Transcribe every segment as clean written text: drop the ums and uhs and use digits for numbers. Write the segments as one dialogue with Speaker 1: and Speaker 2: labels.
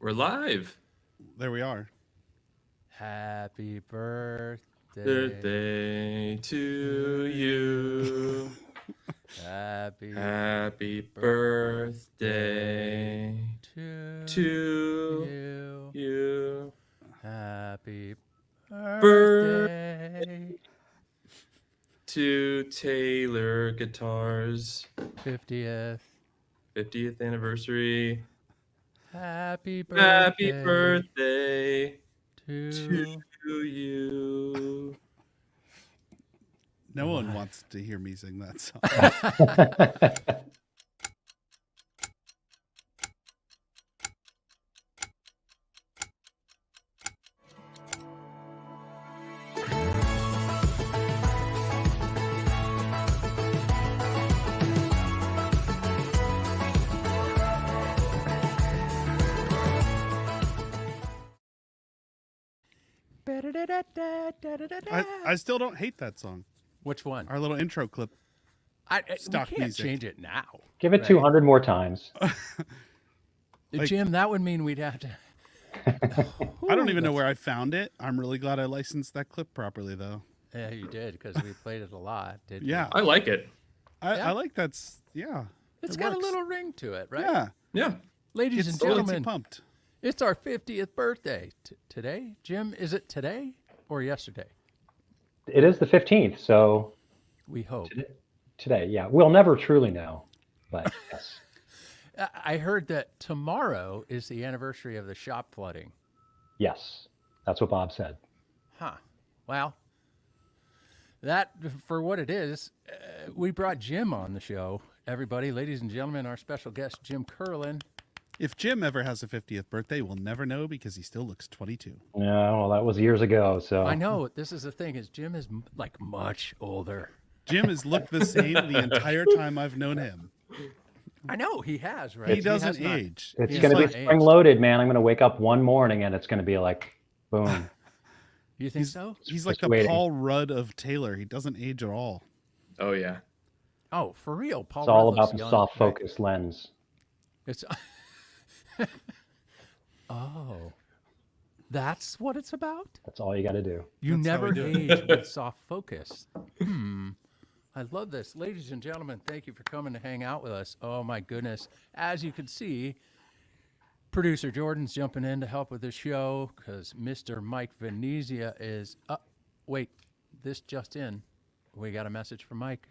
Speaker 1: We're live.
Speaker 2: There we are.
Speaker 3: Happy birthday.
Speaker 1: Birthday to you.
Speaker 3: Happy
Speaker 1: birthday
Speaker 3: to
Speaker 1: to you.
Speaker 3: Happy birthday.
Speaker 1: To Taylor Guitars
Speaker 3: 50th.
Speaker 1: 50th anniversary.
Speaker 3: Happy birthday.
Speaker 1: Happy birthday
Speaker 3: to
Speaker 1: you.
Speaker 2: No one wants to hear me sing that song. I still don't hate that song.
Speaker 3: Which one?
Speaker 2: Our little intro clip.
Speaker 3: We
Speaker 2: stock
Speaker 3: can't
Speaker 2: music.
Speaker 3: change it now.
Speaker 4: Give it 200 more times.
Speaker 3: Jim, that would mean we'd have to.
Speaker 2: I don't even know where I found it. I'm really glad I licensed that clip properly, though.
Speaker 3: Yeah, you did, because we played it a lot, didn't you?
Speaker 2: Yeah.
Speaker 1: I like it.
Speaker 2: I like that's, yeah.
Speaker 3: It's
Speaker 2: it
Speaker 3: got
Speaker 2: works.
Speaker 3: a little ring to it, right?
Speaker 2: Yeah.
Speaker 1: Yeah.
Speaker 3: Ladies
Speaker 2: It's
Speaker 3: and
Speaker 2: gets you
Speaker 3: gentlemen,
Speaker 2: pumped.
Speaker 3: it's our 50th birthday today. Jim, is it today or yesterday?
Speaker 4: It is the 15th, so
Speaker 3: We hope.
Speaker 4: today, yeah. We'll never truly know, but yes.
Speaker 3: I heard that tomorrow is the anniversary of the shop flooding.
Speaker 4: Yes, that's what Bob said.
Speaker 3: Huh. Well, that, for what it is, we brought Jim on the show. Everybody, ladies and gentlemen, our special guest, Jim Curlin.
Speaker 2: If Jim ever has a 50th birthday, we'll never know because he still looks 22.
Speaker 4: Yeah, well, that was years ago, so.
Speaker 3: I know, this is the thing, is Jim is like much older.
Speaker 2: Jim has looked the same the entire time I've known him.
Speaker 3: I know, he has, right?
Speaker 2: He doesn't
Speaker 3: has not-
Speaker 2: age.
Speaker 4: It's
Speaker 3: He's
Speaker 4: going to
Speaker 3: not
Speaker 4: be
Speaker 3: aged.
Speaker 4: spring-loaded, man. I'm going to wake up one morning and it's going to be like, boom.
Speaker 3: You think so?
Speaker 2: He's like
Speaker 4: Just
Speaker 2: the
Speaker 4: waiting.
Speaker 2: Paul Rudd of Taylor. He doesn't age at all.
Speaker 1: Oh, yeah.
Speaker 3: Oh, for real? Paul
Speaker 4: It's all
Speaker 3: Rudd
Speaker 4: about
Speaker 3: looks
Speaker 4: the
Speaker 3: young,
Speaker 4: soft
Speaker 3: right?
Speaker 4: focus lens.
Speaker 3: It's oh, that's what it's about.
Speaker 4: That's all you got to do.
Speaker 3: You
Speaker 2: That's how
Speaker 3: never
Speaker 2: we do it.
Speaker 3: age with soft focus. I love this, ladies and gentlemen. Thank you for coming to hang out with us. Oh my goodness! As you can see, producer Jordan's jumping in to help with the show because Mr. Mike Venezia is up. Wait, this just in. We got a message from Mike.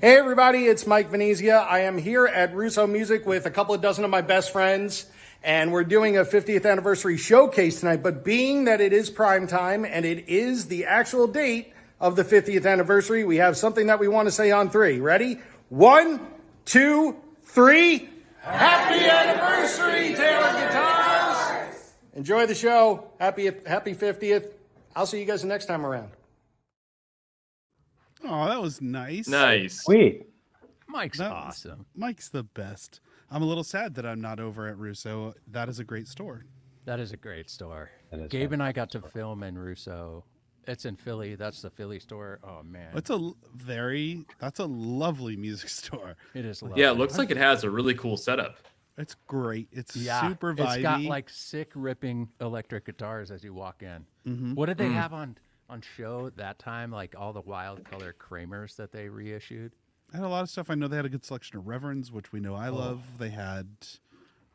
Speaker 5: Hey everybody, it's Mike Venezia. I am here at Russo Music with a couple of dozen of my best friends, and we're doing a 50th anniversary showcase tonight. But being that it is prime time and it is the actual date of the 50th anniversary, we have something that we want to say on three. Ready? 1, 2, 3. Happy anniversary, Taylor Guitars! Enjoy the show. Happy 50th. I'll see you guys the next time around.
Speaker 2: Oh, that was nice.
Speaker 1: Nice.
Speaker 4: Sweet.
Speaker 3: Mike's
Speaker 2: That was-
Speaker 3: awesome.
Speaker 2: Mike's the best. I'm a little sad that I'm not over at Russo. That is a great store.
Speaker 3: That is a great store.
Speaker 4: That is
Speaker 3: Gabe and I got to film in Russo. It's in Philly. That's the Philly store. Oh man,
Speaker 2: That's a lovely music store.
Speaker 3: it is lovely.
Speaker 1: Yeah, it looks like it has a really cool setup.
Speaker 2: It's great. It's
Speaker 3: Yeah,
Speaker 2: super vibey.
Speaker 3: It's got like sick ripping electric guitars as you walk in.
Speaker 2: Mm-hmm.
Speaker 3: What did they have on show that time? Like all the wild color Kramers that they reissued.
Speaker 2: I had a lot of stuff. I know they had a good selection of Reverends, which we know I
Speaker 3: Oh.
Speaker 2: love. They had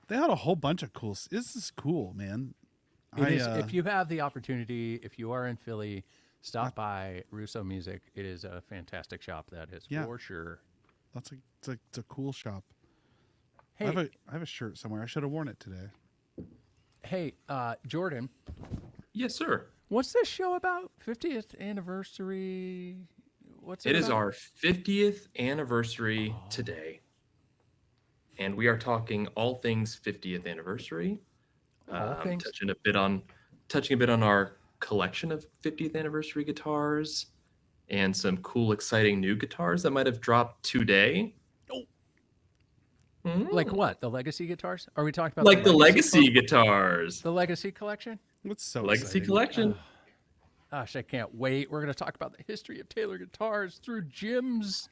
Speaker 2: a whole bunch of cool. This is cool, man.
Speaker 3: It is. If you have the opportunity, if you are in Philly, stop by Russo Music. It is a fantastic shop. That is
Speaker 2: Yeah.
Speaker 3: for sure.
Speaker 2: it's a cool shop.
Speaker 3: Hey,
Speaker 2: I have a shirt somewhere. I should have worn it today.
Speaker 3: hey, Jordan,
Speaker 1: Yes, sir.
Speaker 3: what's this show about? 50th anniversary. What's
Speaker 1: It is
Speaker 3: about?
Speaker 1: our 50th anniversary today. And we are talking all things 50th anniversary.
Speaker 3: All things?
Speaker 1: Touching a bit on our collection of 50th anniversary guitars and some cool, exciting new guitars that might have dropped today.
Speaker 3: Like what? The legacy guitars? Are we talking about
Speaker 1: Like the legacy
Speaker 3: col-
Speaker 1: guitars.
Speaker 3: The legacy collection?
Speaker 2: What's so
Speaker 1: Legacy
Speaker 2: exciting?
Speaker 1: collection.
Speaker 3: Gosh, I can't wait. We're going to talk about the history of Taylor guitars through Jim's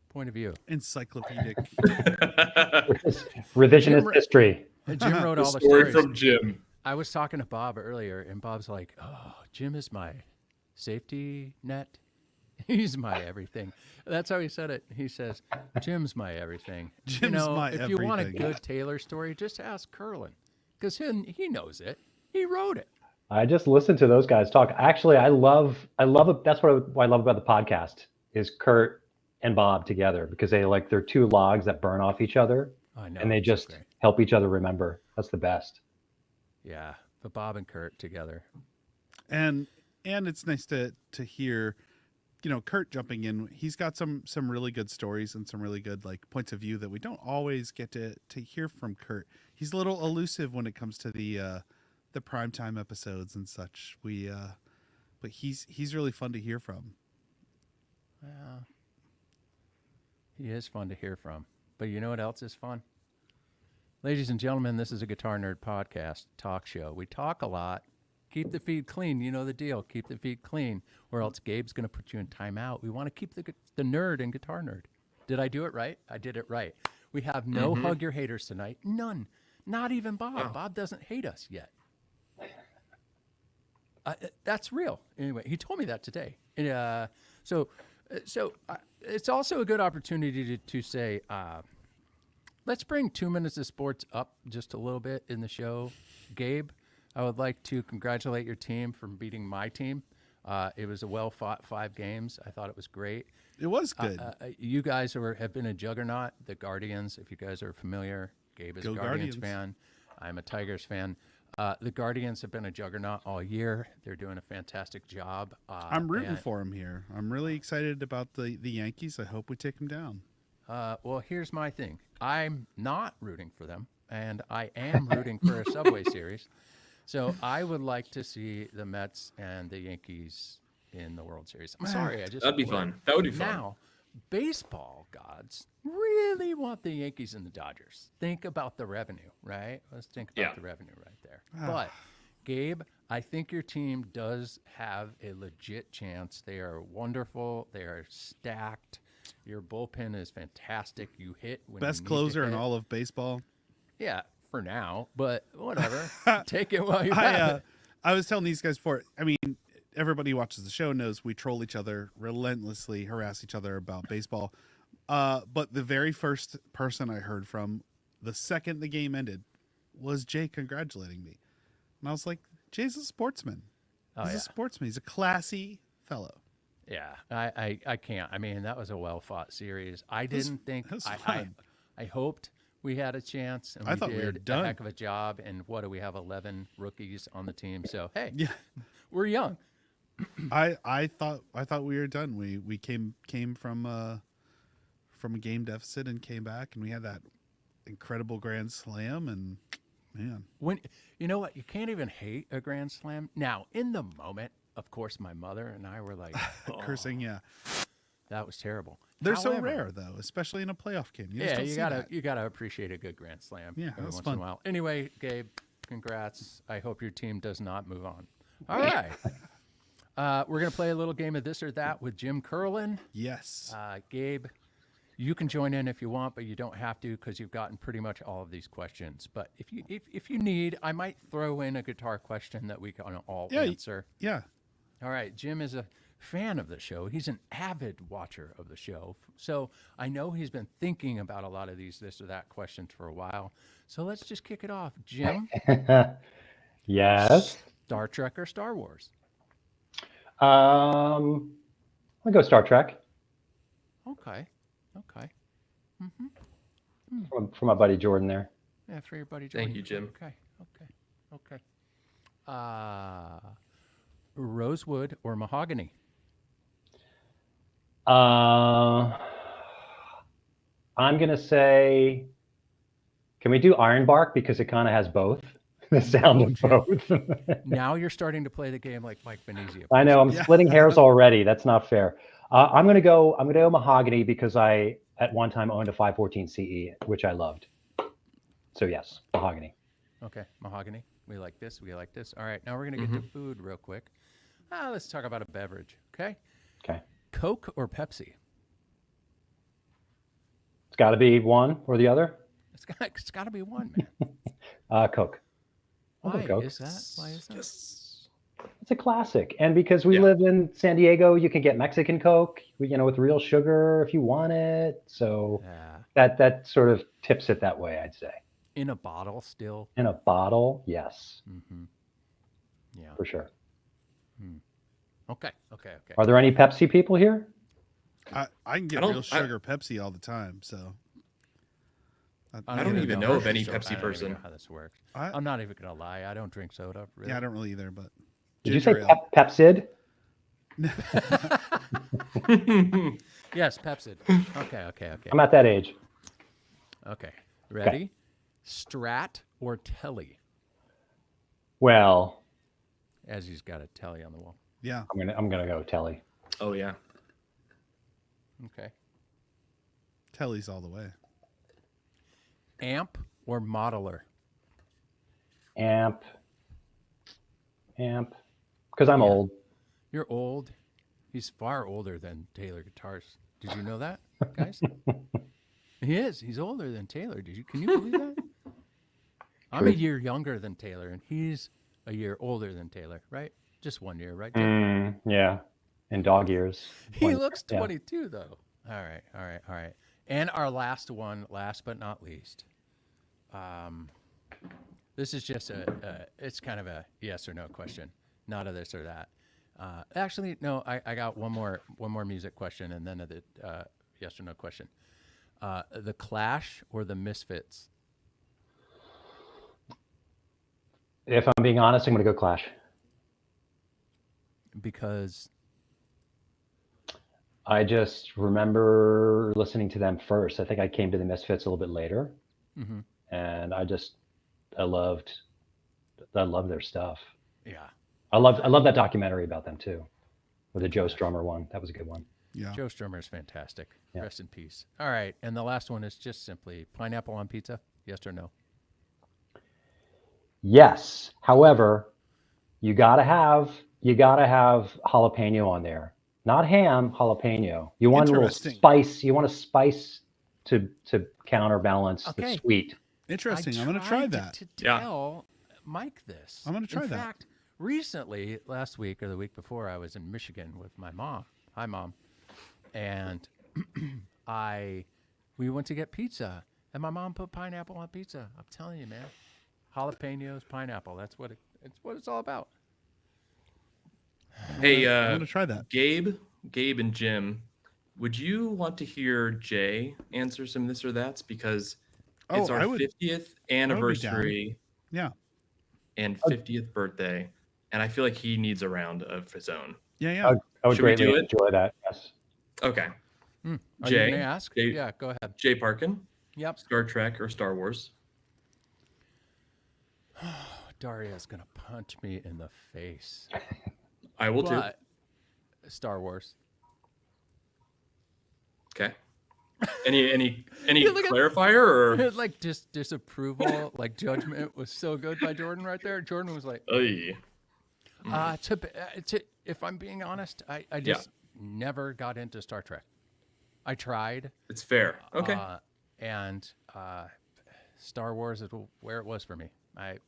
Speaker 3: point of view.
Speaker 2: Encyclopedic.
Speaker 4: Revisionist history.
Speaker 3: Jim wrote all the
Speaker 1: story
Speaker 3: stories.
Speaker 1: from Jim.
Speaker 3: I was talking to Bob earlier, and Bob's like, "Oh, Jim is my safety net. He's my everything." That's how he said it. He says, "Jim's my everything."
Speaker 2: Jim's my
Speaker 3: if you want a
Speaker 2: everything.
Speaker 3: good Taylor story, just ask Curlin, because he knows it. He wrote it.
Speaker 4: I just listened to those guys talk. Actually, I love that's what I love about the podcast is Kurt and Bob together, because they're two logs that burn off each other,
Speaker 3: I know.
Speaker 4: and they
Speaker 3: it's so
Speaker 4: just
Speaker 3: great.
Speaker 4: help each other remember. That's the best.
Speaker 3: Yeah, but Bob and Kurt together.
Speaker 2: And it's nice to hear, Kurt jumping in. He's got some really good stories and some really good points of view that we don't always get to hear from Kurt. He's a little elusive when it comes to the primetime episodes and such. But he's really fun to hear from.
Speaker 3: Well, he is fun to hear from. But you know what else is fun? Ladies and gentlemen, this is a Guitar Nerd podcast talk show. We talk a lot. Keep the feed clean. You know the deal. Keep the feed clean, or else Gabe's going to put you in timeout. We want to keep the nerd and Guitar Nerd. Did I do it right? I did it right. We have no hug your haters tonight. None. Not even Bob.
Speaker 1: Wow.
Speaker 3: Bob doesn't hate us yet. That's real. Anyway, he told me that today. So it's also a good opportunity to say, let's bring 2 minutes of sports up just a little bit in the show. Gabe, I would like to congratulate your team for beating my team. It was a well-fought 5 games. I thought it was great.
Speaker 2: It was good.
Speaker 3: You guys have been a juggernaut. The Guardians, if you guys are familiar, Gabe is
Speaker 2: Go
Speaker 3: a Guardians
Speaker 2: Guardians.
Speaker 3: fan. I'm a Tigers fan. The Guardians have been a juggernaut all year. They're doing a fantastic job.
Speaker 2: I'm rooting
Speaker 3: and-
Speaker 2: for him here. I'm really excited about the Yankees. I hope we take him down.
Speaker 3: Well, here's my thing. I'm not rooting for them, and I am rooting for a Subway Series. So I would like to see the Mets and the Yankees in the World Series. I'm sorry, I just
Speaker 1: That'd be fun. That would be fun.
Speaker 3: Now, baseball gods really want the Yankees and the Dodgers. Think about the revenue, right? Let's think about
Speaker 1: Yeah.
Speaker 3: the revenue right there. But Gabe, I think your team does have a legit chance. They are wonderful. They are stacked. Your bullpen is fantastic. You hit when you
Speaker 2: Best
Speaker 3: need to
Speaker 2: closer in
Speaker 3: hit.
Speaker 2: all of baseball.
Speaker 3: Yeah, for now, but whatever. Take it while you have it.
Speaker 2: I was telling these guys before. I mean, everybody who watches the show knows we troll each other relentlessly, harass each other about baseball. But the very first person I heard from the second the game ended was Jay congratulating me, and I was like, "Jay's a sportsman. He's
Speaker 3: yeah.
Speaker 2: a sportsman. He's a classy fellow."
Speaker 3: Yeah, I can't. I mean, that was a well-fought series. I didn't think.
Speaker 2: it was
Speaker 3: I
Speaker 2: fun.
Speaker 3: hoped we had a chance, and
Speaker 2: I
Speaker 3: we
Speaker 2: thought we
Speaker 3: did
Speaker 2: were done.
Speaker 3: a heck of a job. And what do we have? 11 rookies on the team. So hey,
Speaker 2: Yeah,
Speaker 3: we're young.
Speaker 2: I thought we were done. We came from a game deficit and came back, and we had that incredible grand slam. And man,
Speaker 3: When you know what, you can't even hate a grand slam. Now, in the moment, of course, my mother and I were like, "Oh,
Speaker 2: cursing, yeah.
Speaker 3: that was terrible."
Speaker 2: They're so
Speaker 3: However,
Speaker 2: rare though, especially in a playoff game. You just
Speaker 3: Yeah,
Speaker 2: don't
Speaker 3: you
Speaker 2: see
Speaker 3: gotta
Speaker 2: that.
Speaker 3: you gotta appreciate a good grand slam.
Speaker 2: Yeah,
Speaker 3: every
Speaker 2: that's
Speaker 3: once
Speaker 2: fun.
Speaker 3: in a while. Anyway, Gabe, congrats. I hope your team does not move on. All right, we're gonna play a little game of this or that with Jim Curlin.
Speaker 2: Yes.
Speaker 3: Gabe, you can join in if you want, but you don't have to because you've gotten pretty much all of these questions. But if you need, I might throw in a guitar question that we can all
Speaker 2: Yeah,
Speaker 3: answer.
Speaker 2: Yeah.
Speaker 3: All right, Jim is a fan of the show. He's an avid watcher of the show. So I know he's been thinking about a lot of these this or that questions for a while. So let's just kick it off. Jim,
Speaker 4: Yes.
Speaker 3: Star Trek or Star Wars?
Speaker 4: I'll go Star Trek
Speaker 3: Okay.
Speaker 4: from my buddy Jordan there.
Speaker 3: Yeah, for your buddy Jordan.
Speaker 1: Thank you, Jim.
Speaker 3: Okay. Rosewood or mahogany?
Speaker 4: I'm gonna say, can we do Ironbark because it kind of has both? The sound of both.
Speaker 3: Now you're starting to play the game like Mike Venezia.
Speaker 4: I know I'm
Speaker 2: Yeah.
Speaker 4: splitting hairs already. That's not fair. I'm gonna go mahogany because I at one time owned a 514 CE, which I loved. So yes, mahogany.
Speaker 3: Okay, mahogany. We like this. All right, now we're going to get to food real quick. Let's talk about a beverage, okay?
Speaker 4: Okay.
Speaker 3: Coke or Pepsi?
Speaker 4: It's got to be one or the other.
Speaker 3: It's got to be one, man.
Speaker 4: Coke. I'll go
Speaker 3: Why
Speaker 4: Coke.
Speaker 3: is that? Why is that?
Speaker 1: Yes.
Speaker 4: It's a classic, and because we
Speaker 1: Yeah.
Speaker 4: live in San Diego, you can get Mexican Coke, with real sugar if you want it. So
Speaker 3: Yeah.
Speaker 4: that sort of tips it that way, I'd say.
Speaker 3: In a bottle still.
Speaker 4: In a bottle, yes,
Speaker 3: Mm-hmm. Yeah.
Speaker 4: for sure.
Speaker 3: Okay.
Speaker 4: Are there any Pepsi people here?
Speaker 2: I can get
Speaker 1: don't-
Speaker 2: real sugar Pepsi all the time. So
Speaker 1: I don't even know of any
Speaker 3: So
Speaker 1: Pepsi
Speaker 3: I don't even
Speaker 1: person.
Speaker 3: know how this works.
Speaker 2: I-
Speaker 3: I'm not even gonna lie. I don't drink soda. Really.
Speaker 2: Yeah, I don't really either. But
Speaker 4: Did you say
Speaker 2: ginger ale.
Speaker 4: Pepsid?
Speaker 3: Yes, Pepsi. Okay.
Speaker 4: I'm at that age.
Speaker 3: Okay. Ready? Strat or telly?
Speaker 4: Well,
Speaker 3: As he's got a telly on the wall.
Speaker 2: Yeah,
Speaker 4: I'm gonna go Telly.
Speaker 1: Oh yeah.
Speaker 3: Okay.
Speaker 2: Telly's all the way.
Speaker 3: Amp or modeler?
Speaker 4: Amp, because I'm old.
Speaker 3: You're old. He's far older than Taylor Guitars. Did you know that, guys? He is. He's older than Taylor. Can you believe that? I'm a year younger than Taylor, and he's a year older than Taylor, right? Just 1 year, right? Taylor?
Speaker 4: Yeah, in dog years.
Speaker 3: He looks
Speaker 4: yeah.
Speaker 3: 22, though. All right. And our last one, last but not least. This is just it's kind of a yes or no question, not a this or that. Actually, no, I got one more music question and then a yes or no question. The Clash or the Misfits?
Speaker 4: If I'm being honest, I'm gonna go Clash.
Speaker 3: Because
Speaker 4: I just remember listening to them first. I think I came to the Misfits a little bit later, and I loved their stuff.
Speaker 3: yeah,
Speaker 4: I love that documentary about them too, with the Joe Strummer one. That was a good one.
Speaker 2: Yeah.
Speaker 3: Joe Strummer is fantastic.
Speaker 4: Yeah.
Speaker 3: Rest in peace. All right, and the last one is just simply pineapple on pizza. Yes or no?
Speaker 4: Yes. However, you gotta have jalapeno on there. Not ham, jalapeno. You want a little
Speaker 2: Interesting.
Speaker 4: spice. You want a spice to counterbalance the
Speaker 3: Okay.
Speaker 4: sweet.
Speaker 2: Interesting.
Speaker 3: I
Speaker 2: I'm going to try
Speaker 3: tried
Speaker 2: that.
Speaker 3: To
Speaker 1: Yeah.
Speaker 3: tell Mike this.
Speaker 2: I'm gonna try
Speaker 3: In
Speaker 2: that.
Speaker 3: fact, recently, last week or the week before, I was in Michigan with my mom. Hi, Mom. And we went to get pizza, and my mom put pineapple on pizza. I'm telling you, man, jalapenos, pineapple. That's what it's all about.
Speaker 1: Hey,
Speaker 2: I'm going to try that.
Speaker 1: Gabe and Jim, would you want to hear Jay answer some this or that's? Because it's our
Speaker 2: I would.
Speaker 1: 50th
Speaker 2: down.
Speaker 1: anniversary
Speaker 2: Yeah.
Speaker 1: and 50th birthday, and I feel like he needs a round of his own.
Speaker 2: Yeah.
Speaker 4: I would
Speaker 1: Should we
Speaker 4: greatly
Speaker 1: do it?
Speaker 4: enjoy that. Yes.
Speaker 1: Okay.
Speaker 3: Are you
Speaker 1: Jay,
Speaker 3: going to ask?
Speaker 1: Jay-
Speaker 3: Yeah, go ahead.
Speaker 1: Jay Parkin,
Speaker 3: Yep.
Speaker 1: Star Trek or Star Wars?
Speaker 3: Daria's going to punch me in the face.
Speaker 1: I will too.
Speaker 3: But Star Wars.
Speaker 1: Okay. Any
Speaker 3: Look at-
Speaker 1: clarifier or?
Speaker 3: Like just disapproval, like judgment was so good by Jordan right there. Jordan was like,
Speaker 1: Oy.
Speaker 3: if I'm being honest, I just never got into Star Trek. I tried,
Speaker 1: It's fair. Okay.
Speaker 3: and Star Wars is where it was for me.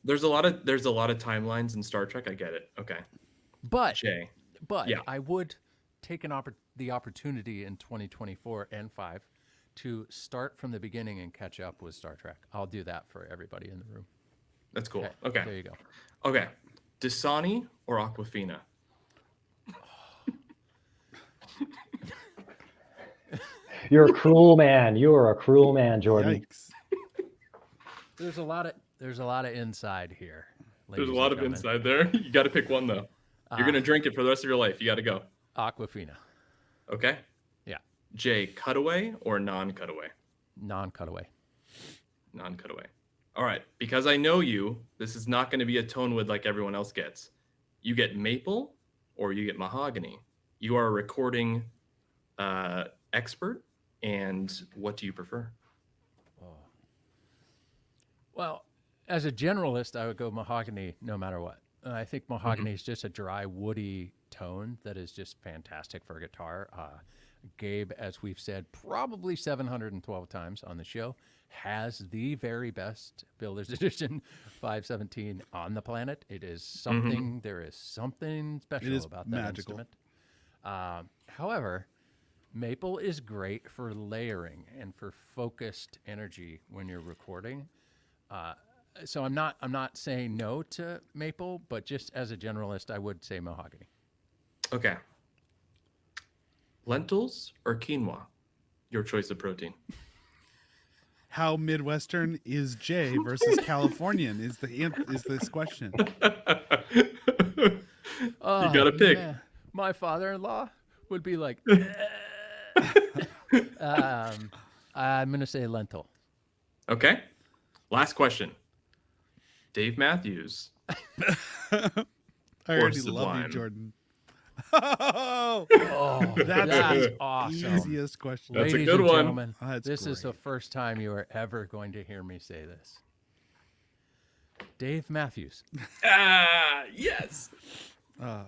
Speaker 1: There's a lot of timelines in Star Trek. I get it. Okay.
Speaker 3: But
Speaker 1: Jay.
Speaker 3: But I would take the opportunity in 2024 and 5 to start from the beginning and catch up with Star Trek. I'll do that for everybody in the room.
Speaker 1: That's cool. Okay.
Speaker 3: There you go.
Speaker 1: Okay. Dasani or Aquafina?
Speaker 4: You're a cruel man. You are a cruel man, Jordan.
Speaker 2: Yikes.
Speaker 3: There's a lot of inside here.
Speaker 1: There's a
Speaker 3: ladies
Speaker 1: lot
Speaker 3: and
Speaker 1: of
Speaker 3: gentlemen.
Speaker 1: inside there. You got to pick one though. You're gonna drink it for the rest of your life. You got to go.
Speaker 3: Aquafina.
Speaker 1: Okay.
Speaker 3: Yeah.
Speaker 1: Jay, cutaway or non-cutaway?
Speaker 3: Non-cutaway.
Speaker 1: Non-cutaway. All right. Because I know you, this is not going to be a tone wood like everyone else gets. You get maple or you get mahogany. You are a recording expert, and what do you prefer?
Speaker 3: Well, as a generalist, I would go mahogany no matter what. I think mahogany is just a dry, woody tone that is just fantastic for a guitar. Gabe, as we've said probably 712 times on the show, has the very best Builder's Edition 517 on the planet. It is something, there is something special
Speaker 2: is
Speaker 3: about that
Speaker 2: magical.
Speaker 3: instrument. However, maple is great for layering and for focused energy when you're recording. So I'm not saying no to maple, but just as a generalist, I would say mahogany.
Speaker 1: Okay. Lentils or quinoa? Your choice of protein.
Speaker 2: How Midwestern is Jay versus Californian is this question.
Speaker 1: You gotta pick.
Speaker 3: Man, my father-in-law would be like, I'm gonna say lentil.
Speaker 1: Okay. Last question. Dave Matthews.
Speaker 2: I already love
Speaker 1: Sublime.
Speaker 2: you, Jordan. Oh,
Speaker 3: That's awesome.
Speaker 2: easiest question.
Speaker 1: That's a
Speaker 3: Ladies
Speaker 1: good
Speaker 3: and
Speaker 1: one.
Speaker 3: gentlemen,
Speaker 2: That's
Speaker 3: this is the
Speaker 2: great.
Speaker 3: first time you are ever going to hear me say this. Dave Matthews.
Speaker 1: Yes.
Speaker 3: Oh,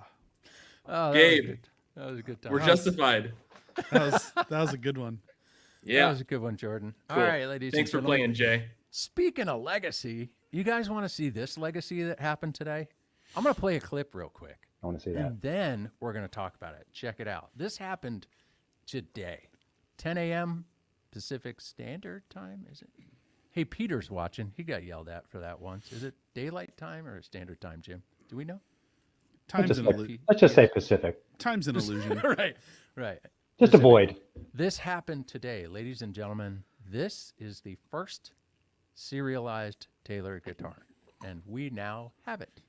Speaker 3: that
Speaker 1: Gabe.
Speaker 3: was good. That was a good time.
Speaker 1: We're justified.
Speaker 2: That was a good one.
Speaker 3: That
Speaker 1: Yeah.
Speaker 3: was a good one, Jordan.
Speaker 1: Cool.
Speaker 3: All right, ladies
Speaker 1: Thanks for
Speaker 3: and gentlemen.
Speaker 1: playing, Jay.
Speaker 3: Speaking of legacy, you guys want to see this legacy that happened today? I'm going to play a clip real quick.
Speaker 4: I want to see that.
Speaker 3: And then we're going to talk about it. Check it out. This happened today, 10 a.m. Pacific Standard Time, is it? Hey, Peter's watching. He got yelled at for that once. Is it daylight time or standard time, Jim? Do we know?
Speaker 2: Time's an,
Speaker 4: Let's just say Pacific.
Speaker 2: time's an illusion.
Speaker 3: Right, right.
Speaker 4: Just avoid.
Speaker 3: This happened today, ladies and gentlemen. This is the first serialized Taylor guitar, and we now have it.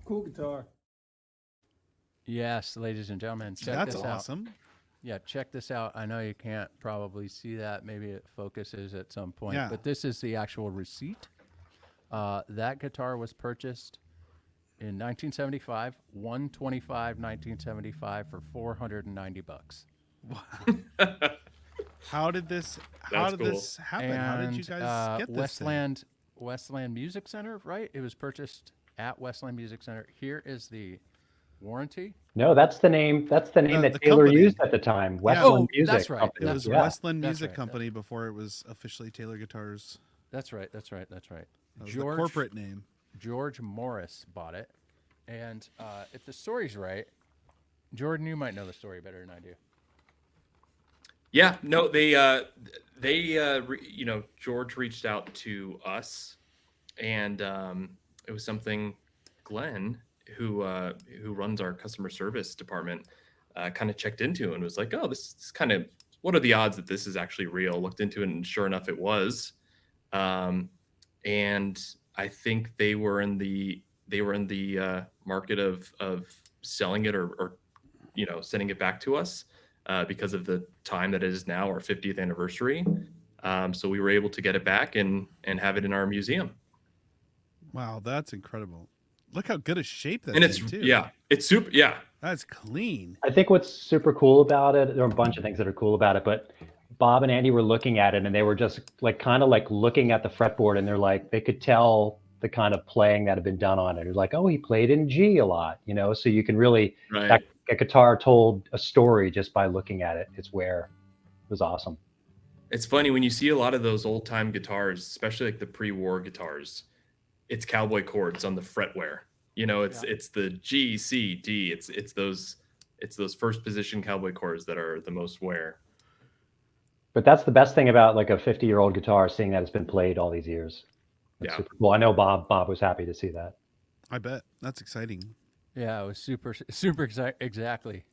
Speaker 6: Cool guitar.
Speaker 3: Yes, ladies and gentlemen, check
Speaker 2: That's
Speaker 3: this out.
Speaker 2: awesome.
Speaker 3: Yeah, check this out. I know you can't probably see that. Maybe it focuses at some point.
Speaker 2: Yeah.
Speaker 3: But this is the actual receipt. That guitar was purchased in 1975, 1/25/1975 for $490.
Speaker 2: How did this
Speaker 1: That's cool.
Speaker 2: happen? How did you guys get this thing?
Speaker 3: Westland Music Center, right? It was purchased at Westland Music Center. Here is the warranty.
Speaker 4: No, that's the name. That's the name
Speaker 2: The
Speaker 4: that Taylor
Speaker 2: company.
Speaker 4: used at the time. Westland Music.
Speaker 3: that's right.
Speaker 4: Company.
Speaker 2: It was
Speaker 4: Yeah.
Speaker 2: Westland
Speaker 3: That's
Speaker 2: Music
Speaker 3: right.
Speaker 2: Company before it was officially Taylor Guitars.
Speaker 3: That's right. That's right. That's right.
Speaker 2: That was the corporate name.
Speaker 3: George Morris bought it. And if the story's right, Jordan, you might know the story better than I do.
Speaker 1: Yeah, no, George reached out to us, and it was something Glenn, who runs our customer service department, kind of checked into and was like, oh, this is kind of, what are the odds that this is actually real? Looked into it, and sure enough, it was. And I think they were in the market of selling it or sending it back to us. Because of the time that it is now, our 50th anniversary. So we were able to get it back and have it in our museum.
Speaker 2: Wow, that's incredible. Look how good a shape that's
Speaker 1: And it's,
Speaker 2: in, too.
Speaker 1: yeah, it's super, yeah.
Speaker 2: That's clean.
Speaker 4: I think what's super cool about it, there are a bunch of things that are cool about it, but Bob and Andy were looking at it and they were just kind of looking at the fretboard, and they're like, they could tell the kind of playing that had been done on it. It was like, oh, he played in G a lot, so you can really,
Speaker 1: Right.
Speaker 4: a guitar told a story just by looking at it. It's where it was awesome.
Speaker 1: It's funny when you see a lot of those old time guitars, especially like the pre-war guitars, it's cowboy chords on the fretware. It's the G, C, D. It's those first position cowboy chords that are the most wear.
Speaker 4: But that's the best thing about like a 50-year-old guitar, seeing that it's been played all these years. That's
Speaker 1: Yeah.
Speaker 4: super cool. I know Bob was happy to see that.
Speaker 2: I bet. That's exciting.
Speaker 3: Yeah, it was super exactly.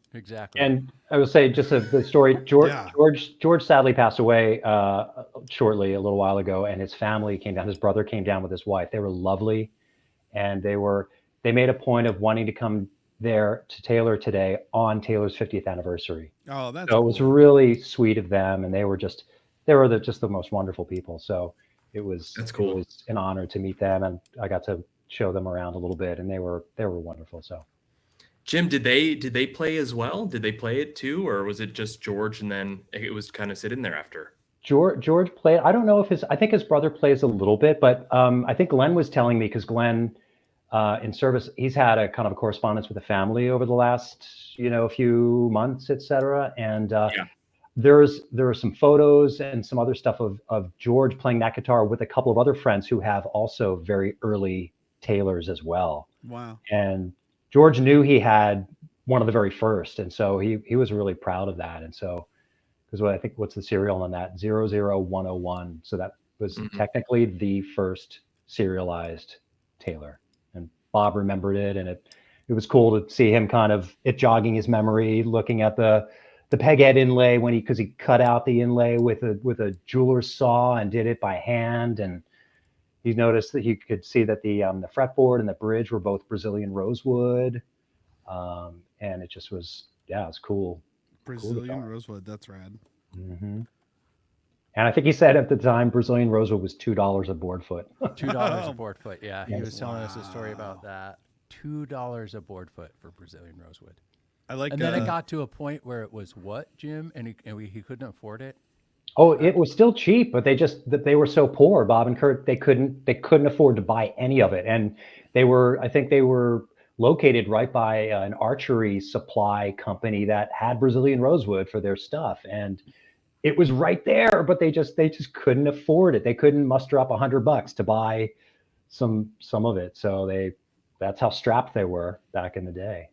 Speaker 4: And I will say just the story, George sadly passed away shortly, a little while ago, and his family came down. His brother came down with his wife. They were lovely, and they made a point of wanting to come there to Taylor today on Taylor's 50th anniversary.
Speaker 2: Oh, that's
Speaker 4: So it was really sweet of them, and they were just the most wonderful people. So
Speaker 1: That's cool.
Speaker 4: It was an honor to meet them, and I got to show them around a little bit, and they were wonderful. So,
Speaker 1: Jim, did they play as well? Did they play it too, or was it just George and then it was kind of sitting there after?
Speaker 4: George played. I don't know if I think his brother plays a little bit, but I think Glenn was telling me, because Glenn, in service, he's had a kind of a correspondence with the family over the last, few months, etc. And there are some photos and some other stuff of George playing that guitar with a couple of other friends who have also very early Taylors as well.
Speaker 2: Wow.
Speaker 4: And George knew he had one of the very first, and so he was really proud of that. And so, because what's the serial on that? 00101. So that was technically the first serialized Taylor. And Bob remembered it, and it was cool to see him kind of it jogging his memory, looking at the peghead inlay because he cut out the inlay with a jeweler's saw and did it by hand. And he noticed that you could see that the fretboard and the bridge were both Brazilian rosewood. And it just was, it was cool.
Speaker 2: Brazilian rosewood, that's rad.
Speaker 4: Mm-hmm. And I think he said at the time Brazilian rosewood was $2 a board foot.
Speaker 3: $2 a board foot. Yeah, he was telling us a story about that. $2 a board foot for Brazilian rosewood. And then it got to a point where it was what, Jim? And he couldn't afford it.
Speaker 4: Oh, it was still cheap, but they were so poor, Bob and Kurt, they couldn't afford to buy any of it. And I think they were located right by an archery supply company that had Brazilian rosewood for their stuff. And it was right there, but they just couldn't afford it. They couldn't muster up $100 to buy some of it. So that's how strapped they were back in the day.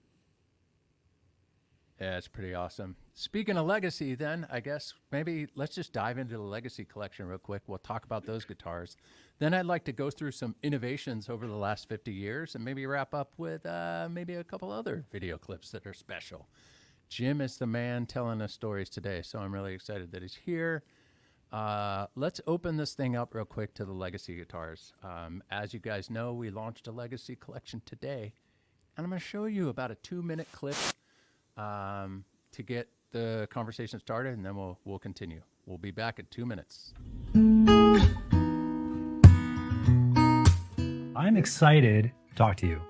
Speaker 3: Yeah, it's pretty awesome. Speaking of legacy, then, I guess maybe let's just dive into the legacy collection real quick. We'll talk about those guitars. Then I'd like to go through some innovations over the last 50 years and maybe wrap up with maybe a couple other video clips that are special. Jim is the man telling us stories today, so I'm really excited that he's here. Let's open this thing up real quick to the legacy guitars. As you guys know, we launched a legacy collection today, and I'm going to show you about a 2-minute clip to get the conversation started, and then we'll continue. We'll be back in 2 minutes.
Speaker 7: I'm excited to talk to you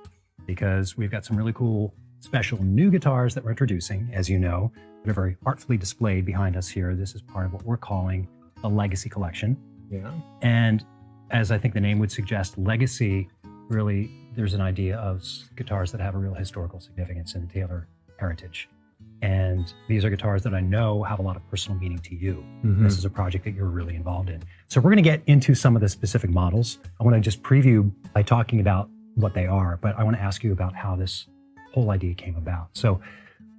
Speaker 7: because we've got some really cool special new guitars that we're introducing, as you know, that are very artfully displayed behind us here. This is part of what we're calling a legacy collection.
Speaker 6: Yeah.
Speaker 7: And as I think the name would suggest, legacy, really, there's an idea of guitars that have a real historical significance in Taylor heritage. And these are guitars that I know have a lot of personal meaning to you.
Speaker 6: Mm-hmm.
Speaker 7: This is a project that you're really involved in. So we're going to get into some of the specific models. I want to just preview by talking about what they are, but I want to ask you about how this whole idea came about. So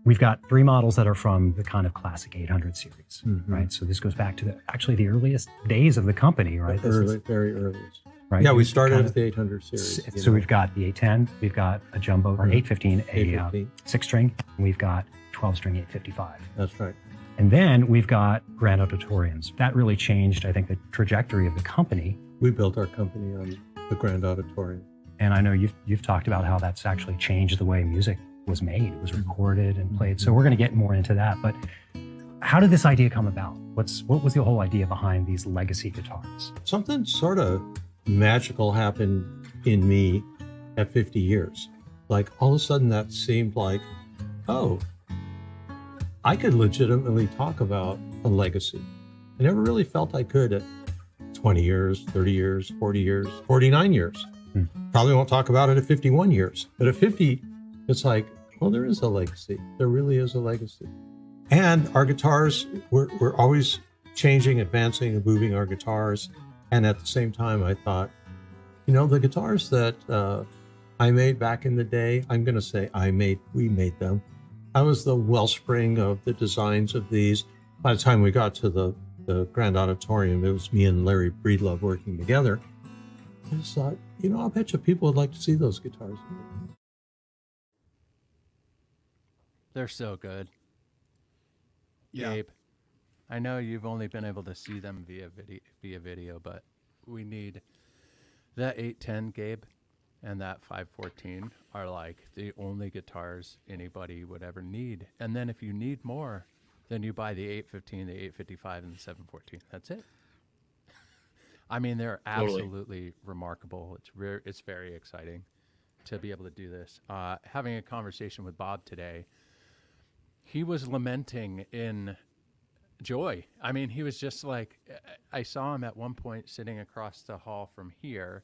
Speaker 7: we've got 3 models that are from the kind of classic 800 series, right? So this goes back to the earliest days of the company, right?
Speaker 6: Very earliest.
Speaker 7: Right?
Speaker 6: Yeah, we started with the 800 series.
Speaker 7: So we've got the 810, we've got a jumbo, or 815, a 6-string, and we've got 12-string 855.
Speaker 6: That's right.
Speaker 7: And then we've got grand auditoriums. That really changed, I think, the trajectory of the company.
Speaker 6: We built our company on the grand auditorium.
Speaker 7: And I know you've talked about how that's actually changed the way music was made. It was recorded and played. So we're going to get more into that. But how did this idea come about? What was the whole idea behind these legacy guitars?
Speaker 6: Something sort of magical happened in me at 50 years. Like all of a sudden that seemed like, oh, I could legitimately talk about a legacy. I never really felt I could at 20 years, 30 years, 40 years, 49 years. Probably won't talk about it at 51 years. But at 50, it's like, well, there is a legacy. There really is a legacy. And our guitars, we're always changing, advancing, and moving our guitars. And at the same time, I thought, the guitars that I made back in the day, I'm going to say we made them. I was the wellspring of the designs of these. By the time we got to the Grand Auditorium, it was me and Larry Breedlove working together. I just thought, I'll bet you people would like to see those guitars.
Speaker 3: They're so good.
Speaker 2: Yeah.
Speaker 3: Gabe, I know you've only been able to see them via video, but we need that 810, Gabe, and that 514 are like the only guitars anybody would ever need. And then if you need more, then you buy the 815, the 855, and the 714. That's it. I mean, they're
Speaker 1: Totally.
Speaker 3: absolutely remarkable. It's very exciting to be able to do this. Having a conversation with Bob today, he was lamenting in joy. I mean, he was just like, I saw him at one point sitting across the hall from here,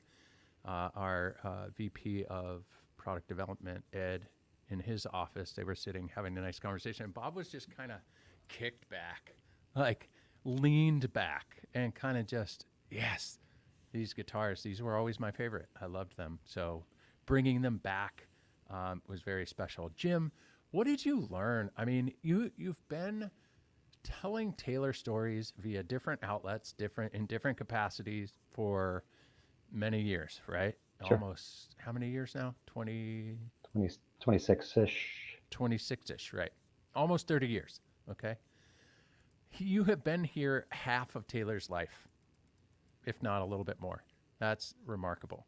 Speaker 3: our VP of product development, Ed, in his office. They were sitting having a nice conversation. And Bob was just kind of kicked back, like leaned back and kind of just, yes, these guitars, these were always my favorite. I loved them. So bringing them back was very special. Jim, what did you learn? I mean, you've been telling Taylor stories via different outlets, in different capacities for many years, right?
Speaker 4: Sure.
Speaker 3: Almost how many years now?
Speaker 4: 26-ish.
Speaker 3: 26-ish, right? Almost 30 years. Okay. You have been here half of Taylor's life, if not a little bit more. That's remarkable.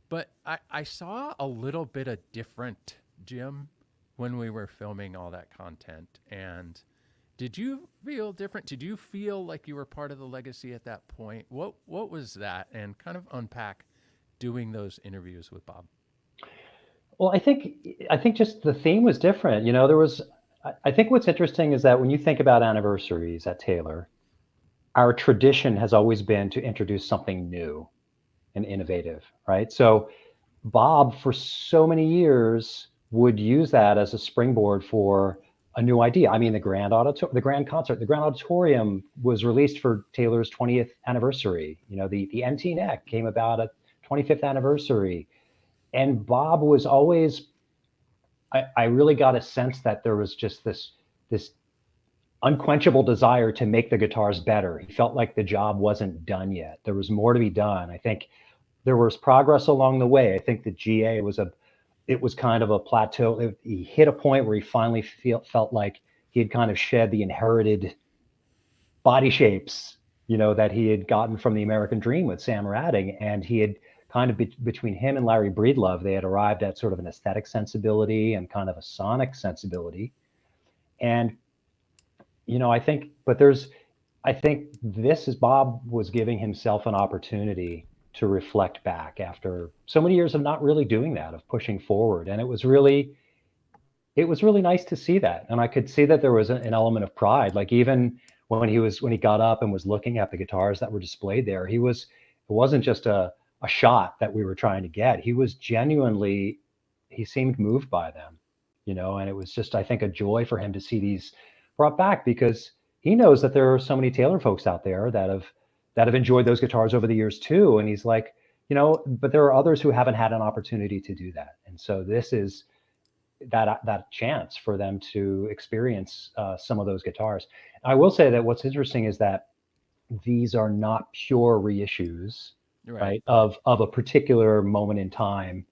Speaker 3: But I saw a little bit of different Jim when we were filming all that content. And did you feel different? Did you feel like you were part of the legacy at that point? What was that? And kind of unpack doing those interviews with Bob.
Speaker 4: Well, I think just the theme was different. You know, I think what's interesting is that when you think about anniversaries at Taylor, our tradition has always been to introduce something new and innovative, right? So Bob, for so many years, would use that as a springboard for a new idea. I mean, the Grand Auditorium was released for Taylor's 20th anniversary. You know, the MT Neck came about at 25th anniversary. And Bob was always, I really got a sense that there was just this unquenchable desire to make the guitars better. He felt like the job wasn't done yet. There was more to be done. I think there was progress along the way. I think the GA was kind of a plateau. He hit a point where he finally felt like he had kind of shed the inherited body shapes, you know, that he had gotten from the American Dream with Sam Radding. And he had kind of between him and Larry Breedlove, they had arrived at sort of an aesthetic sensibility and kind of a sonic sensibility. And, you know, I think this is Bob was giving himself an opportunity to reflect back after so many years of not really doing that, of pushing forward. And it was really nice to see that. And I could see that there was an element of pride. Like even when he got up and was looking at the guitars that were displayed there, it wasn't just a shot that we were trying to get. He seemed moved by them, you know, and it was just, I think, a joy for him to see these brought back, because he knows that there are so many Taylor folks out there that have enjoyed those guitars over the years too. And he's like, you know, but there are others who haven't had an opportunity to do that. And so this is that chance for them to experience some of those guitars. I will say that what's interesting is that these are not pure reissues, right, of a particular moment in time.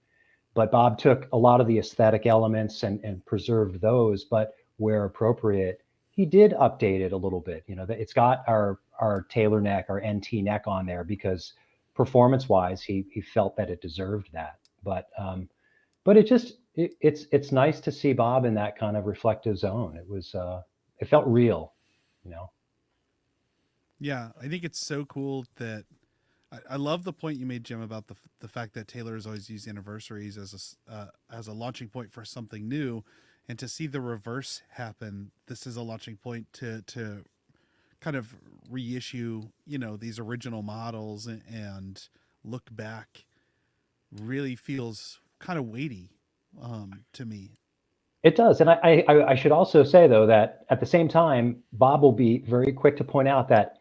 Speaker 4: But Bob took a lot of the aesthetic elements and preserved those, but where appropriate, he did update it a little bit. You know, it's got our Taylor neck, our NT neck on there because performance-wise, he felt that it deserved that. But it's nice to see Bob in that kind of reflective zone. It felt real, you know.
Speaker 2: Yeah, I think it's so cool that I love the point you made, Jim, about the fact that Taylor has always used anniversaries as a launching point for something new, and to see the reverse happen. This is a launching point to kind of reissue, you know, these original models and look back. Really feels kind of weighty to me.
Speaker 4: It does, and I should also say though that at the same time, Bob will be very quick to point out that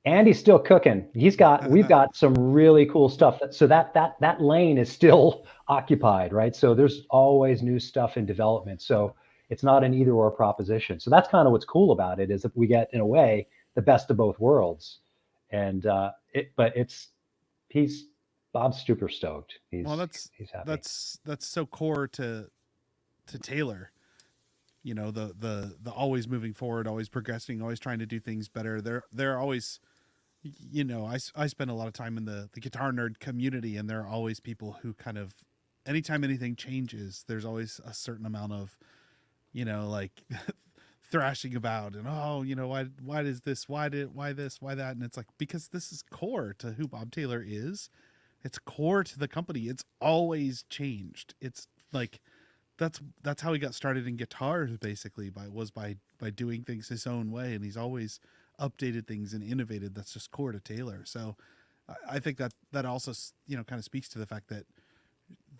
Speaker 4: Andy's still cooking. We've got some really cool stuff. So that lane is still occupied, right? So there's always new stuff in development. So it's not an either or proposition. So that's kind of what's cool about it, is that we get, in a way, the best of both worlds. And Bob's super stoked. He's happy.
Speaker 2: That's so core to Taylor. You know, the always moving forward, always progressing, always trying to do things better. They're always, you know, I spend a lot of time in the guitar nerd community, and there are always people who kind of, anytime anything changes, there's always a certain amount of, you know, like thrashing about and why is this, why this, why that, and it's like, because this is core to who Bob Taylor is. It's core to the company. It's always changed. It's like that's how he got started in guitars, basically, by doing things his own way, and he's always updated things and innovated. That's just core to Taylor. So I think that also kind of speaks to the fact that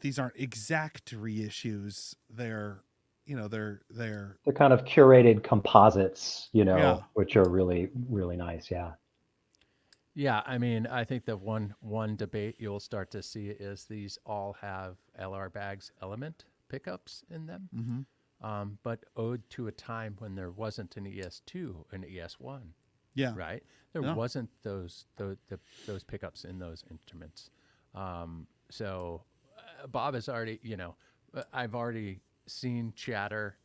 Speaker 2: these aren't exact reissues. They're
Speaker 4: kind of curated composites,
Speaker 2: Yeah.
Speaker 4: which are really, really nice. Yeah.
Speaker 3: Yeah, I mean, I think the one debate you'll start to see is these all have LR Bags element pickups in them, but owed to a time when there wasn't an ES2, an ES1.
Speaker 2: Yeah.
Speaker 3: Right. There
Speaker 2: No.
Speaker 3: wasn't those pickups in those instruments. So Bob has already, I've already seen chatter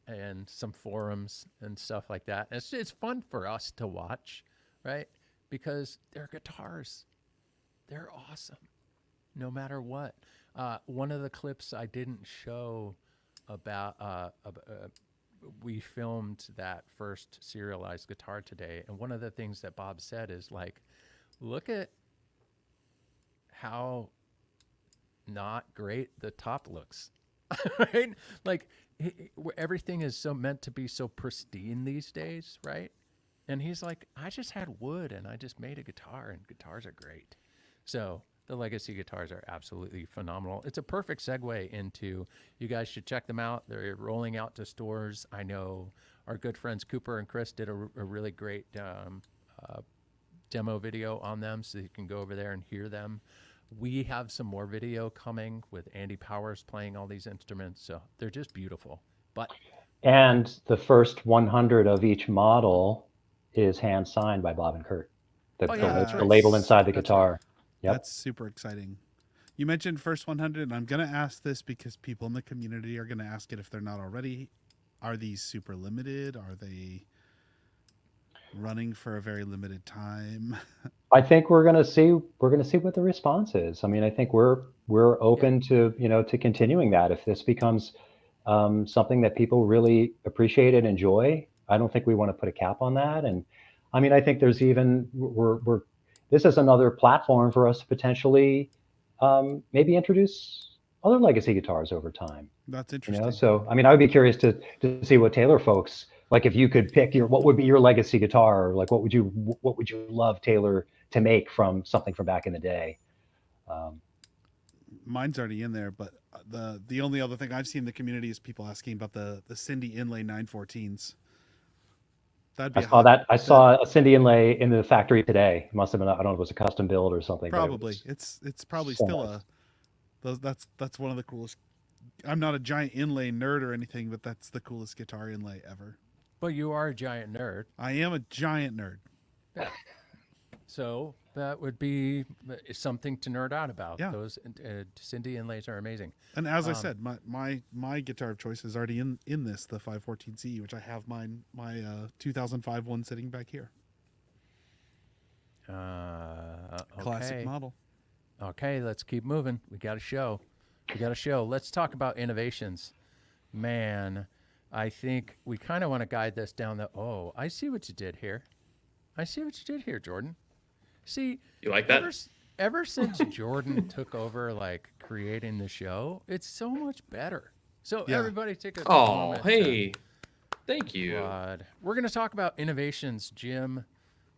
Speaker 3: and some forums and stuff like that. It's fun for us to watch, right? Because they're guitars. They're awesome, no matter what. One of the clips I didn't show about, we filmed that first serialized guitar today, and one of the things that Bob said is like, look at how not great the top looks, right? Like everything is so meant to be so pristine these days, right? And he's like, I just had wood and I just made a guitar, and guitars are great. So the Legacy guitars are absolutely phenomenal. It's a perfect segue into, you guys should check them out. They're rolling out to stores. I know our good friends Cooper and Chris did a really great demo video on them, so you can go over there and hear them. We have some more video coming with Andy Powers playing all these instruments. So they're just beautiful.
Speaker 4: And the first 100 of each model is hand signed by Bob and Kurt. The label inside the guitar.
Speaker 2: Right.
Speaker 4: Yep.
Speaker 2: That's super exciting. You mentioned first 100, and I'm going to ask this because people in the community are going to ask it if they're not already. Are these super limited? Are they running for a very limited time?
Speaker 4: I think we're going to see what the response is. I mean, I think we're open to, to continuing that. If this becomes something that people really appreciate and enjoy, I don't think we want to put a cap on that. And I mean, I think there's even, this is another platform for us to potentially maybe introduce other Legacy guitars over time.
Speaker 2: That's interesting.
Speaker 4: So, I mean, I would be curious to see what Taylor folks, like, if you could pick what would be your Legacy guitar, like what would you love Taylor to make from something from back in the day?
Speaker 2: Mine's already in there, but the only other thing I've seen in the community is people asking about the Cindy Inlay 914s.
Speaker 4: I saw a Cindy Inlay in the factory today. It must have been, I don't know if it was a custom build or something.
Speaker 2: Probably. It's probably so still nice. That's one of the coolest. I'm not a giant inlay nerd or anything, but that's the coolest guitar inlay ever.
Speaker 3: But you are a giant nerd.
Speaker 2: I am a giant nerd.
Speaker 3: Yeah. So that would be something to nerd out about.
Speaker 2: Yeah.
Speaker 3: Those Cindy inlays are amazing.
Speaker 2: And as I said, my guitar of choice is already in this, the 514C, which I have my 2005 one sitting back here.
Speaker 3: Okay.
Speaker 2: Classic model.
Speaker 3: Okay, let's keep moving. We got a show. Let's talk about innovations. Man, I think we kind of want to guide this down I see what you did here. Jordan. See,
Speaker 1: you like that?
Speaker 3: Ever since Jordan took over, like, creating the show, it's so much better. So everybody take a moment.
Speaker 1: Hey, thank you.
Speaker 3: God. We're going to talk about innovations, Jim.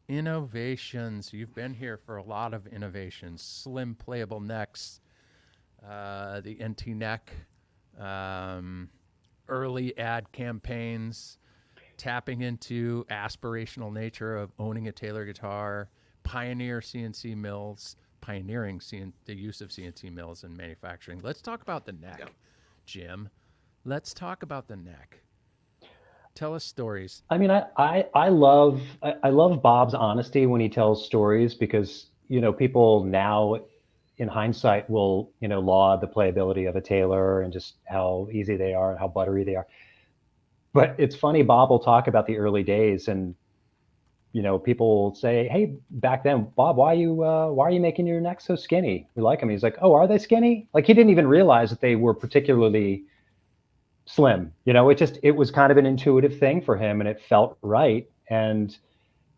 Speaker 3: Innovations. You've been here for a lot of innovations. Slim playable necks, the NT neck, early ad campaigns, tapping into aspirational nature of owning a Taylor guitar, pioneering the use of CNC mills in manufacturing. Let's talk about the neck, Jim. Let's talk about the neck. Tell us stories.
Speaker 4: I mean, I love Bob's honesty when he tells stories, because people now in hindsight will laud the playability of a Taylor and just how easy they are and how buttery they are. But it's funny, Bob will talk about the early days, and people will say, "Hey, back then, Bob, why are you making your neck so skinny? We like them." He's like, "Oh, are they skinny?" Like, he didn't even realize that they were particularly slim. It was kind of an intuitive thing for him, and it felt right. And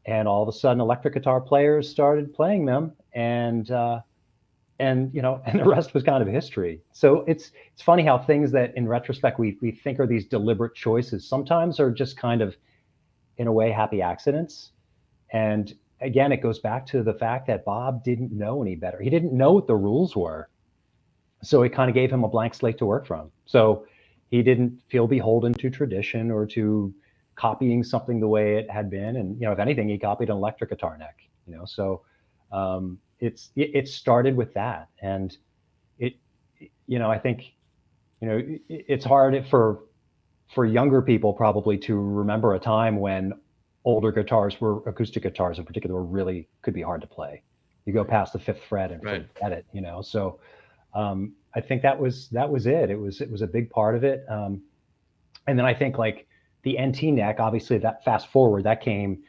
Speaker 4: all of a sudden, electric guitar players started playing them, and and the rest was kind of history. So it's funny how things that in retrospect we think are these deliberate choices sometimes are just kind of, in a way, happy accidents. And again, it goes back to the fact that Bob didn't know any better. He didn't know what the rules were, so it kind of gave him a blank slate to work from. So he didn't feel beholden to tradition or to copying something the way it had been. And if anything, he copied an electric guitar neck. So it started with that. And it I think it's hard for younger people probably to remember a time when older guitars, acoustic guitars in particular, really could be hard to play. You go past the fifth fret and forget it. So I think that was it. It was a big part of it. And then I think like the NT neck, obviously that fast forward, that came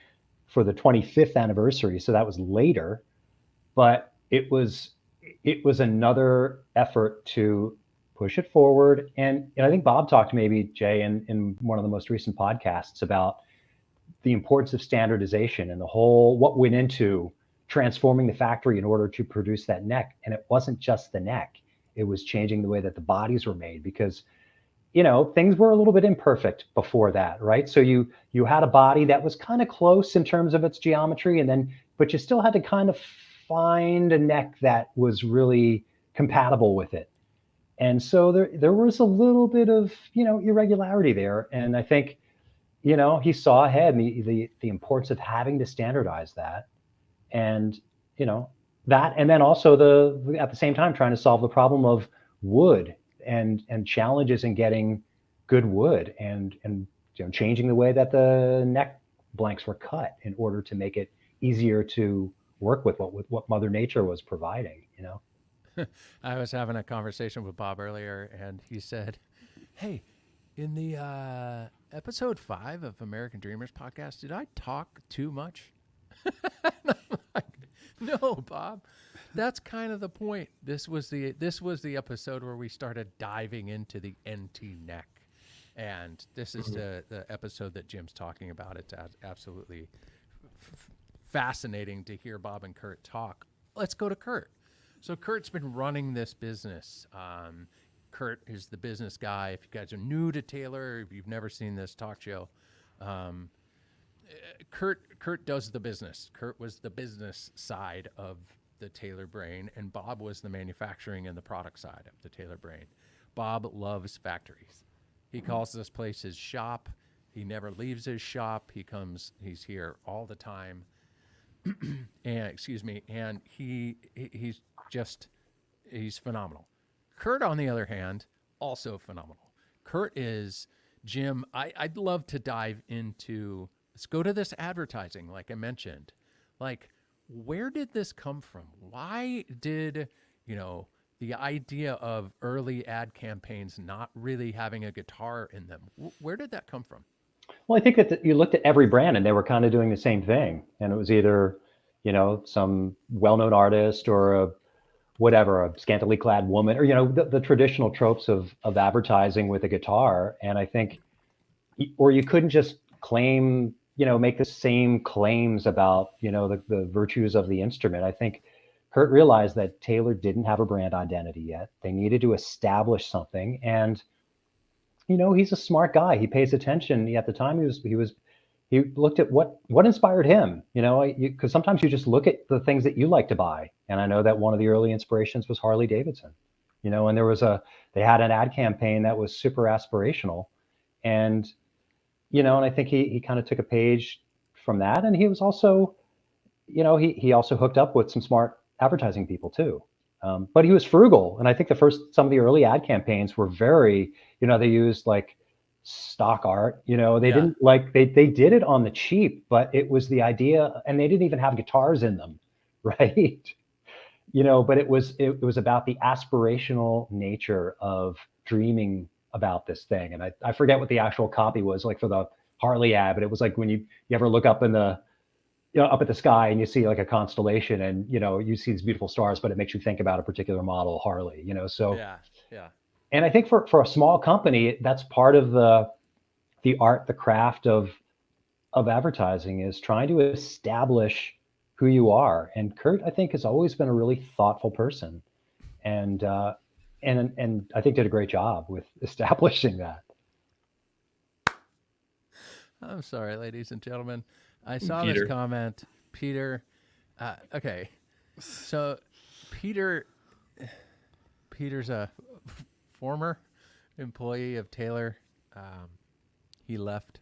Speaker 4: for the 25th anniversary. So that was later, but it was another effort to push it forward. And I think Bob talked maybe, Jay, in one of the most recent podcasts about the importance of standardization and what went into transforming the factory in order to produce that neck. And it wasn't just the neck. It was changing the way that the bodies were made, because things were a little bit imperfect before that, right? So you had a body that was kind of close in terms of its geometry, but you still had to kind of find a neck that was really compatible with it. And so there was a little bit of irregularity there. And I think he saw ahead the importance of having to standardize that, and that, and then also at the same time trying to solve the problem of wood and challenges in getting good wood, and changing the way that the neck blanks were cut in order to make it easier to work with what Mother Nature was providing.
Speaker 3: I was having a conversation with Bob earlier, and he said, "Hey, in the episode 5 of American Dreamers podcast, did I talk too much?" And I'm like, "No, Bob. That's kind of the point. This was the episode where we started diving into the NT neck, and this is the episode that Jim's talking about. It's absolutely fascinating to hear Bob and Kurt talk. Let's go to Kurt. So Kurt's been running this business. Kurt is the business guy. If you guys are new to Taylor, if you've never seen this talk show, Kurt does the business. Kurt was the business side of the Taylor brain, and Bob was the manufacturing and the product side of the Taylor brain. Bob loves factories. He calls this place his shop. He never leaves his shop. He's here all the time. And he's phenomenal. Kurt, on the other hand, also phenomenal. Kurt is, Jim, I'd love to dive into, let's go to this advertising, like I mentioned. Like, where did this come from? Why did, the idea of early ad campaigns not really having a guitar in them, where did that come from?
Speaker 4: Well, I think that you looked at every brand and they were kind of doing the same thing. And it was either, some well-known artist or a scantily clad woman, or, the traditional tropes of advertising with a guitar. And I think, or you couldn't just claim, make the same claims about, the virtues of the instrument. I think Kurt realized that Taylor didn't have a brand identity yet. They needed to establish something. And, he's a smart guy. He pays attention. At the time, he looked at what inspired him, because sometimes you just look at the things that you like to buy. And I know that one of the early inspirations was Harley Davidson, and they had an ad campaign that was super aspirational. And, and I think he kind of took a page from that. And he was also, he also hooked up with some smart advertising people too. But he was frugal. And I think some of the early ad campaigns were very, they used like stock art, they didn't they did it on the cheap, but it was the idea, and they didn't even have guitars in them. Right. But it was about the aspirational nature of dreaming about this thing. And I forget what the actual copy was like for the Harley ad, but it was like when you ever look up up at the sky and you see like a constellation and, you see these beautiful stars, but it makes you think about a particular model Harley, so.
Speaker 3: Yeah.
Speaker 4: And I think for a small company, that's part of the art, the craft of advertising, is trying to establish who you are. And Kurt, I think, has always been a really thoughtful person, and I think did a great job with establishing that.
Speaker 3: I'm sorry, ladies and gentlemen. I saw
Speaker 1: Peter.
Speaker 3: this comment. Peter. Okay. So Peter's a former employee of Taylor. He left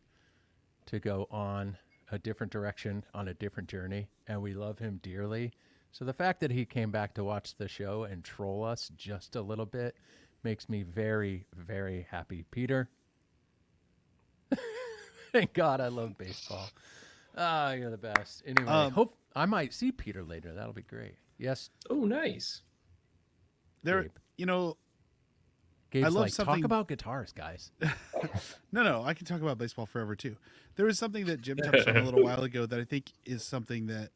Speaker 3: to go on a different direction, on a different journey, and we love him dearly. So the fact that he came back to watch the show and troll us just a little bit makes me very, very happy. Peter, thank God I love baseball. Ah, you're the best. Anyway, hope I might see Peter later. That'll be great. Yes.
Speaker 1: Oh, nice.
Speaker 2: There,
Speaker 3: Gabe.
Speaker 2: you know,
Speaker 3: Gabe's
Speaker 2: I love
Speaker 3: like,
Speaker 2: something.
Speaker 3: talk about guitars, guys.
Speaker 2: No, I can talk about baseball forever too. There was something that Jim touched on a little while ago that I think is something that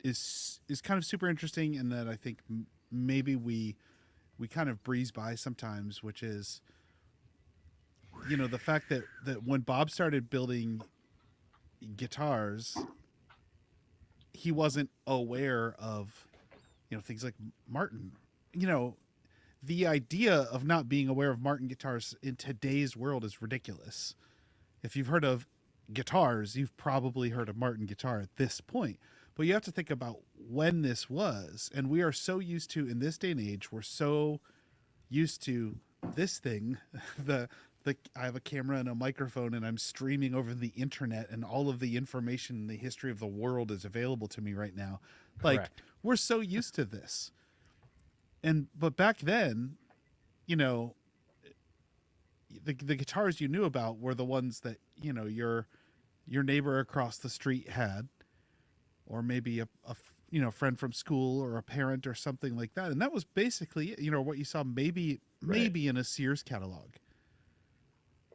Speaker 2: is kind of super interesting, and that I think maybe we kind of breeze by sometimes, which is, you know, the fact that when Bob started building guitars, he wasn't aware of, you know, things like Martin. You know, the idea of not being aware of Martin guitars in today's world is ridiculous. If you've heard of guitars, you've probably heard of Martin guitar at this point. But you have to think about when this was. And we are so used to, in this day and age, we're so used to this thing. I have a camera and a microphone, and I'm streaming over the internet, and all of the information in the history of the world is available to me right now. Like,
Speaker 3: Correct.
Speaker 2: we're so used to this. But back then, you know, the guitars you knew about were the ones that, you know, your neighbor across the street had, or maybe a you know, friend from school or a parent or something like that. And that was basically, you know, what you saw maybe in a Sears catalog.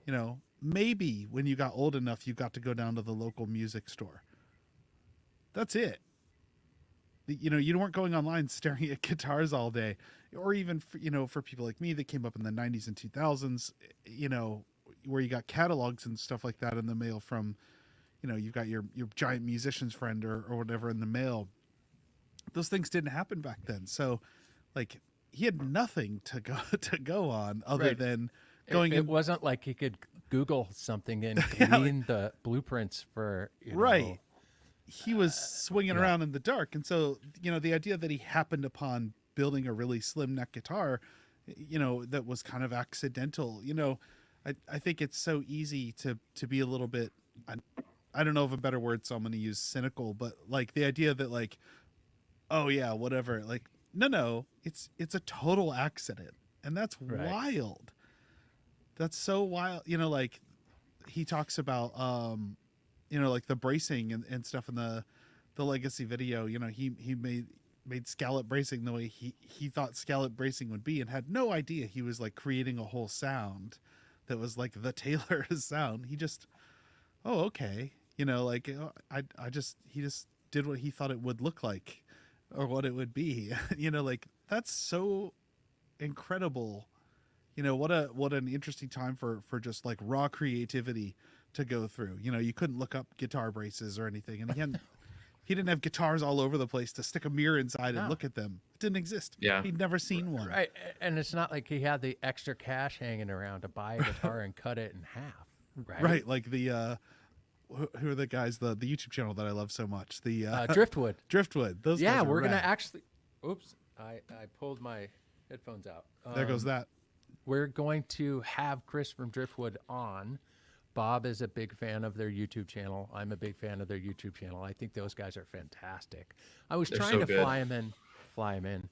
Speaker 2: You know, maybe when you got old enough, you got to go down to the local music store. That's it. You know, you weren't going online staring at guitars all day, or even for, you know, for people like me that came up in the 90s and 2000s, you know, where you got catalogs and stuff like that in the mail from, you know, you've got your giant musician's friend or whatever in the mail. Those things didn't happen back then. So, like, he had nothing to go on other than going.
Speaker 3: It wasn't like he could Google something and glean the blueprints for, you know,
Speaker 2: right. He was swinging around in the dark. And so, you know, the idea that he happened upon building a really slim neck guitar, you know, that was kind of accidental, you know, I think it's so easy to be a little bit, I don't know of a better word, so I'm going to use cynical, but like the idea that like, oh yeah, whatever. Like, no, it's a total accident. And that's wild. That's so wild. You know, like he talks about, you know, like the bracing and stuff in the legacy video. You know, he made scallop bracing the way he thought scallop bracing would be, and had no idea he was like creating a whole sound that was like the Taylor sound. He just, oh, okay. You know, like he just did what he thought it would look like or what it would be. You know, like that's so incredible. You know, what an interesting time for just like raw creativity to go through. You know, you couldn't look up guitar braces or anything, and he didn't have guitars all over the place to stick a mirror inside and look at them. It didn't exist.
Speaker 1: Yeah.
Speaker 2: He'd never seen one.
Speaker 3: Right. And it's not like he had the extra cash hanging around to buy a guitar and cut it in half. Right.
Speaker 2: Right. Like the who are the guys, the YouTube channel that I love so much? The
Speaker 3: Driftwood.
Speaker 2: Driftwood. Those
Speaker 3: Yeah,
Speaker 2: guys are
Speaker 3: we're gonna
Speaker 2: rad.
Speaker 3: actually. Oops, I pulled my headphones out.
Speaker 2: There goes that.
Speaker 3: We're going to have Chris from Driftwood on. Bob is a big fan of their YouTube channel. I'm a big fan of their YouTube channel. I think those guys are fantastic. I was
Speaker 1: They're
Speaker 3: trying
Speaker 1: so
Speaker 3: to
Speaker 1: good.
Speaker 3: fly him in.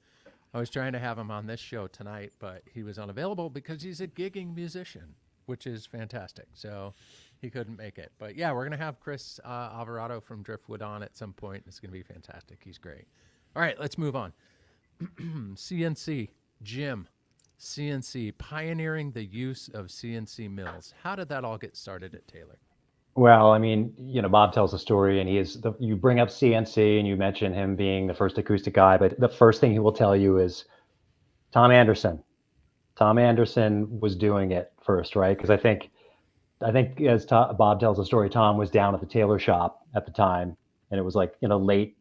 Speaker 3: I was trying to have him on this show tonight, but he was unavailable because he's a gigging musician, which is fantastic. So he couldn't make it. But yeah, we're going to have Chris Alvarado from Driftwood on at some point. It's going to be fantastic. He's great. All right, let's move on. CNC, Jim. CNC, pioneering the use of CNC mills. How did that all get started at Taylor?
Speaker 4: Well, I mean, you know, Bob tells a story, and you bring up CNC and you mention him being the first acoustic guy, but the first thing he will tell you is Tom Anderson. Tom Anderson was doing it first, right? Because I think as Bob tells the story, Tom was down at the tailor shop at the time, and it was like late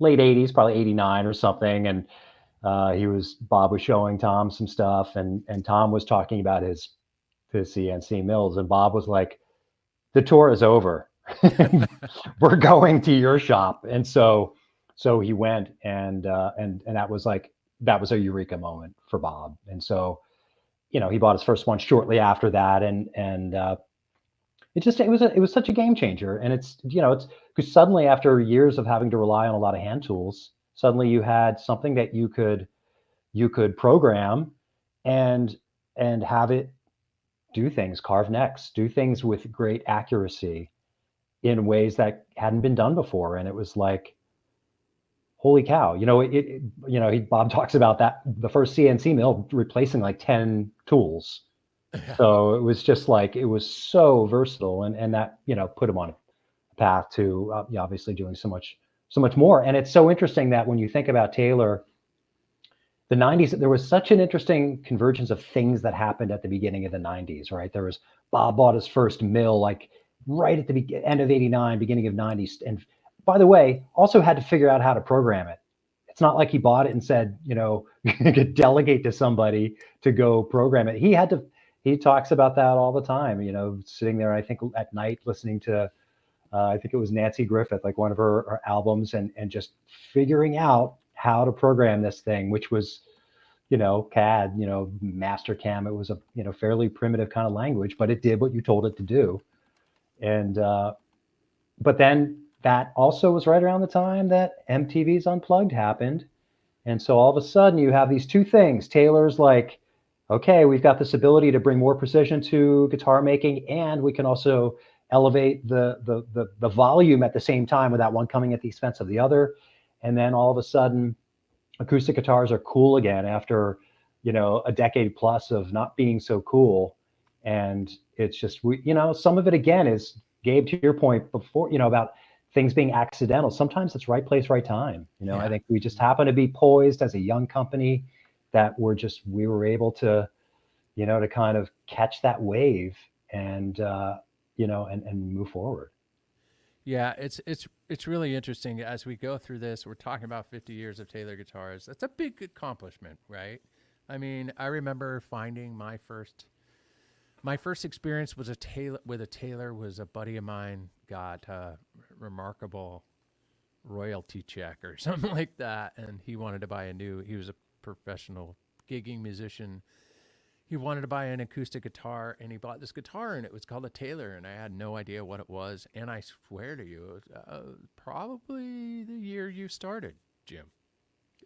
Speaker 4: '80s, probably '89 or something, and Bob was showing Tom some stuff, and Tom was talking about his CNC mills, and Bob was like, "The tour is over. We're going to your shop," and so he went, and that was a eureka moment for Bob, and so he bought his first one shortly after that, and it was such a game changer, and it's because suddenly after years of having to rely on a lot of hand tools, suddenly you had something that you could program and have it do things, carve necks, do things with great accuracy in ways that hadn't been done before, and it was like, holy cow. Bob talks about that, the first CNC mill replacing like 10 tools. So it was just like, it was so versatile, and that put him on a path to obviously doing so much more. And it's so interesting that when you think about Taylor, the 90s, there was such an interesting convergence of things that happened at the beginning of the 90s, right? There was Bob bought his first mill like right at the end of '89, beginning of '90s, and by the way, also had to figure out how to program it. It's not like he bought it and said, could delegate to somebody to go program it. He talks about that all the time, sitting there, I think at night listening to, I think it was Nancy Griffith, like one of her albums, and just figuring out how to program this thing, which was, CAD, Mastercam. It was a fairly primitive kind of language, but it did what you told it to do. And, but then that also was right around the time that MTV's Unplugged happened. And so all of a sudden you have these two things. Taylor's like, okay, we've got this ability to bring more precision to guitar making, and we can also elevate the volume at the same time without one coming at the expense of the other. And then all of a sudden, acoustic guitars are cool again after, a decade plus of not being so cool. And it's just, some of it again is, Gabe, to your point before, about things being accidental. Sometimes it's right place, right time. I think we just happen to be poised as a young company that we were able to, to kind of catch that wave and, and move forward.
Speaker 3: Yeah, it's really interesting as we go through this. We're talking about 50 years of Taylor guitars. That's a big accomplishment, right? I mean, I remember finding my first experience was with a Taylor was a buddy of mine got a remarkable royalty check or something like that, and he wanted to buy he was a professional gigging musician. He wanted to buy an acoustic guitar, and he bought this guitar, and it was called a Taylor, and I had no idea what it was. And I swear to you, it was probably the year you started, Jim.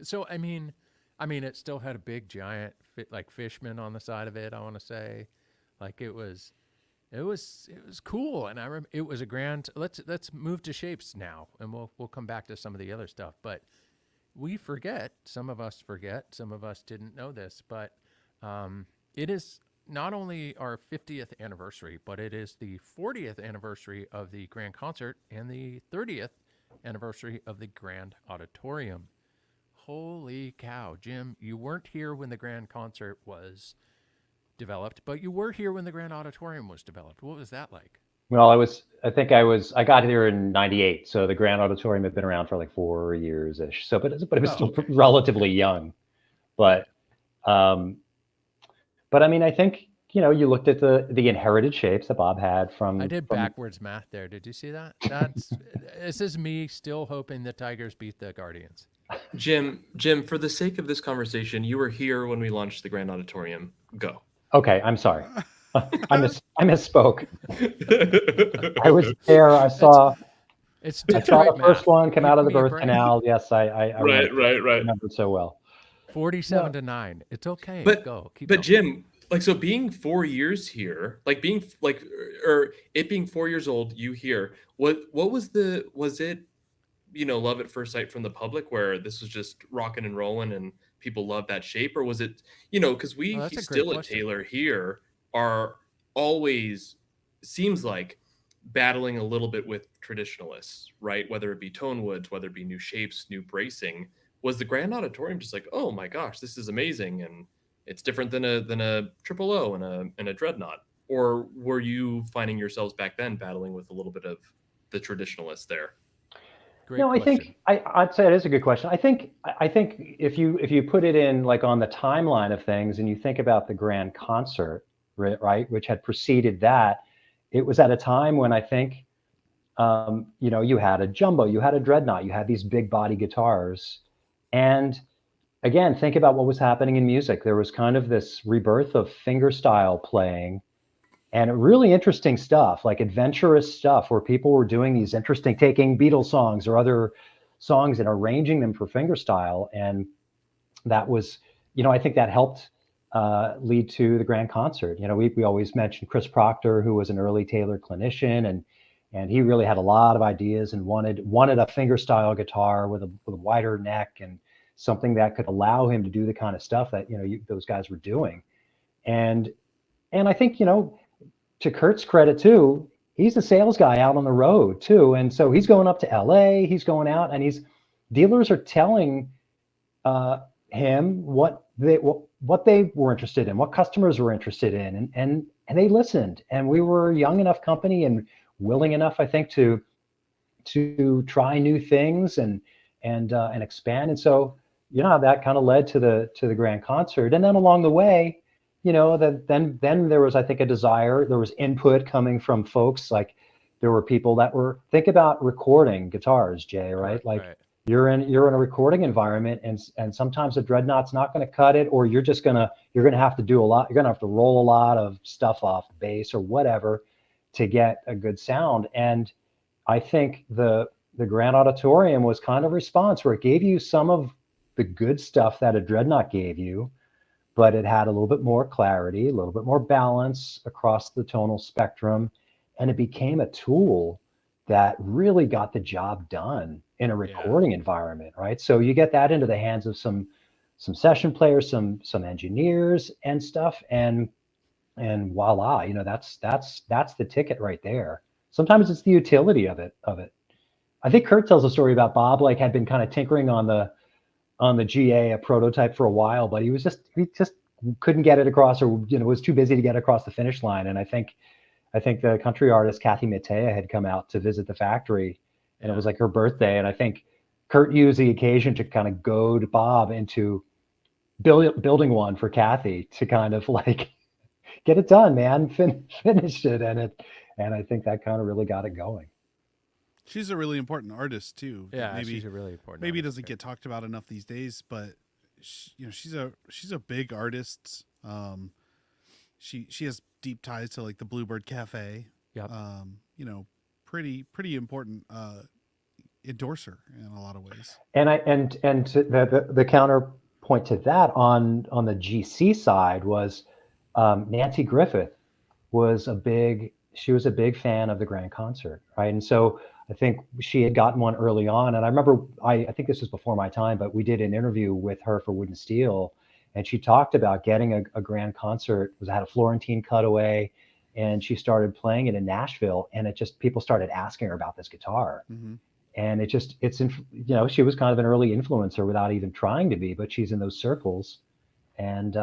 Speaker 3: So, I mean, it still had a big, giant, like Fishman on the side of it, I want to say. Like, it was cool, and it was a grand. Let's move to shapes now, and we'll come back to some of the other stuff. But we forget. Some of us forget. Some of us didn't know this, but it is not only our 50th anniversary, but it is the 40th anniversary of the Grand Concert and the 30th anniversary of the Grand Auditorium. Holy cow, Jim! You weren't here when the Grand Concert was developed, but you were here when the Grand Auditorium was developed. What was that like?
Speaker 4: Well, I got here in '98, so the Grand Auditorium had been around for like 4 years ish. So, but it was still relatively young. But I mean, I think you looked at the inherited shapes that Bob had from.
Speaker 3: I did backwards math there. Did you see that? This is me still hoping the Tigers beat the Guardians.
Speaker 1: Jim, for the sake of this conversation, you were here when we launched the Grand Auditorium. Go.
Speaker 4: Okay, I'm sorry. I misspoke. I was there. I saw the first one come out of the birth canal. Yes, I
Speaker 1: right.
Speaker 4: remember it so well.
Speaker 3: 47-9. It's okay.
Speaker 1: But
Speaker 3: go. Keep
Speaker 1: but
Speaker 3: going.
Speaker 1: Jim, so being 4 years here, or it being 4 years old, you here. Was it love at first sight from the public, where this was just rocking and rolling and people love that shape, or was it because we still at Taylor here are always seems like battling a little bit with traditionalists, right? Whether it be tone woods, whether it be new shapes, new bracing. Was the Grand Auditorium just like, oh my gosh, this is amazing, and It's different than a triple O and a dreadnought. Or were you finding yourselves back then battling with a little bit of the traditionalists there?
Speaker 3: Great
Speaker 4: No, I
Speaker 3: question.
Speaker 4: think I'd say it is a good question. I think if you put it in like on the timeline of things and you think about the grand concert, right, which had preceded that, it was at a time when I think you had a jumbo, you had a dreadnought, you had these big body guitars, and again, think about what was happening in music. There was kind of this rebirth of fingerstyle playing and really interesting stuff, like adventurous stuff where people were doing these interesting, taking Beatles songs or other songs and arranging them for fingerstyle. And that was, I think that helped lead to the grand concert. We always mention Chris Proctor, who was an early Taylor clinician, and he really had a lot of ideas and wanted a fingerstyle guitar with a wider neck and something that could allow him to do the kind of stuff that those guys were doing. And I think to Kurt's credit too, he's the sales guy out on the road too, and so he's going up to LA, he's going out, and dealers are telling him what they were interested in, what customers were interested in, and they listened. And we were a young enough company and willing enough, I think, to try new things and expand. And so that kind of led to the grand concert. And then along the way, then there was, I think, a desire. There was input coming from folks. Like there were people that think about recording guitars, Jay, right? Like
Speaker 3: Right.
Speaker 4: you're in a recording environment, and sometimes a dreadnought's not going to cut it, or you're gonna have to do a lot. You're gonna have to roll a lot of stuff off the bass or whatever to get a good sound. And I think the Grand Auditorium was kind of a response where it gave you some of the good stuff that a dreadnought gave you, but it had a little bit more clarity, a little bit more balance across the tonal spectrum. And it became a tool that really got the job done in a recording environment, right? So you get that into the hands of some session players, some engineers and stuff, and voila, that's the ticket right there. Sometimes it's the utility of it. I think Kurt tells a story about Bob had been kind of tinkering on the GA, a prototype, for a while, but he just couldn't get it across, or was too busy to get across the finish line. And I think the country artist Kathy Mattea had come out to visit the factory, and it was like her birthday. And I think Kurt used the occasion to kind of goad Bob into building one for Kathy to kind of get it done, man, finish it. And I think that kind of really got it going.
Speaker 2: She's a really important artist too.
Speaker 3: Yeah, she's a really important.
Speaker 2: Maybe
Speaker 3: artist,
Speaker 2: doesn't get talked about enough these days, but she's a big artist. She has deep ties to the Bluebird Cafe.
Speaker 3: Yep.
Speaker 2: Pretty important endorser in a lot of ways.
Speaker 4: And the counterpoint to that on the GC side was Nancy Griffith was a big fan of the grand concert, right? And so I think she had gotten one early on. And I remember, I think this was before my time, but we did an interview with her for Wood and Steel, and she talked about getting a grand concert. Had a Florentine cutaway, and she started playing it in Nashville, and people started asking her about this guitar. Mm-hmm. And she was kind of an early influencer without even trying to be, but she's in those circles. And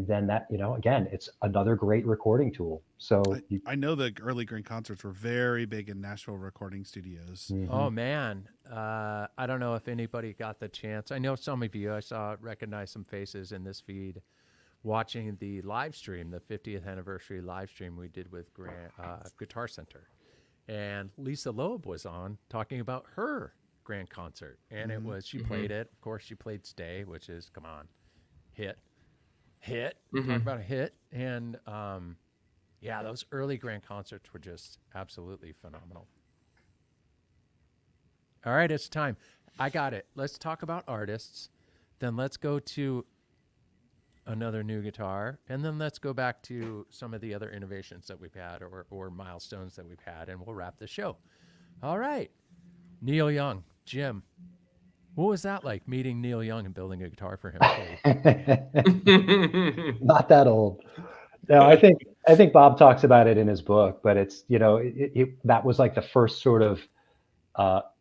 Speaker 4: then that, again, it's another great recording tool. So
Speaker 2: I know the early grand concerts were very big in Nashville recording studios.
Speaker 4: Mm-hmm.
Speaker 3: Oh man, I don't know if anybody got the chance. I know some of you. Recognize some faces in this feed, watching the live stream, the 50th anniversary live stream we did with Guitar Center, and Lisa Loeb was on talking about her grand concert, and it was she played it. Of course, she played "Stay," which is hit. Talk about a hit. And those early grand concerts were just absolutely phenomenal. All right, it's time. I got it. Let's talk about artists, then let's go to another new guitar, and then let's go back to some of the other innovations that we've had or milestones that we've had, and we'll wrap the show. All right, Neil Young. Jim, what was that like, meeting Neil Young and building a guitar for him?
Speaker 4: Not that old. No, I think Bob talks about it in his book, but it's, that was like the first sort of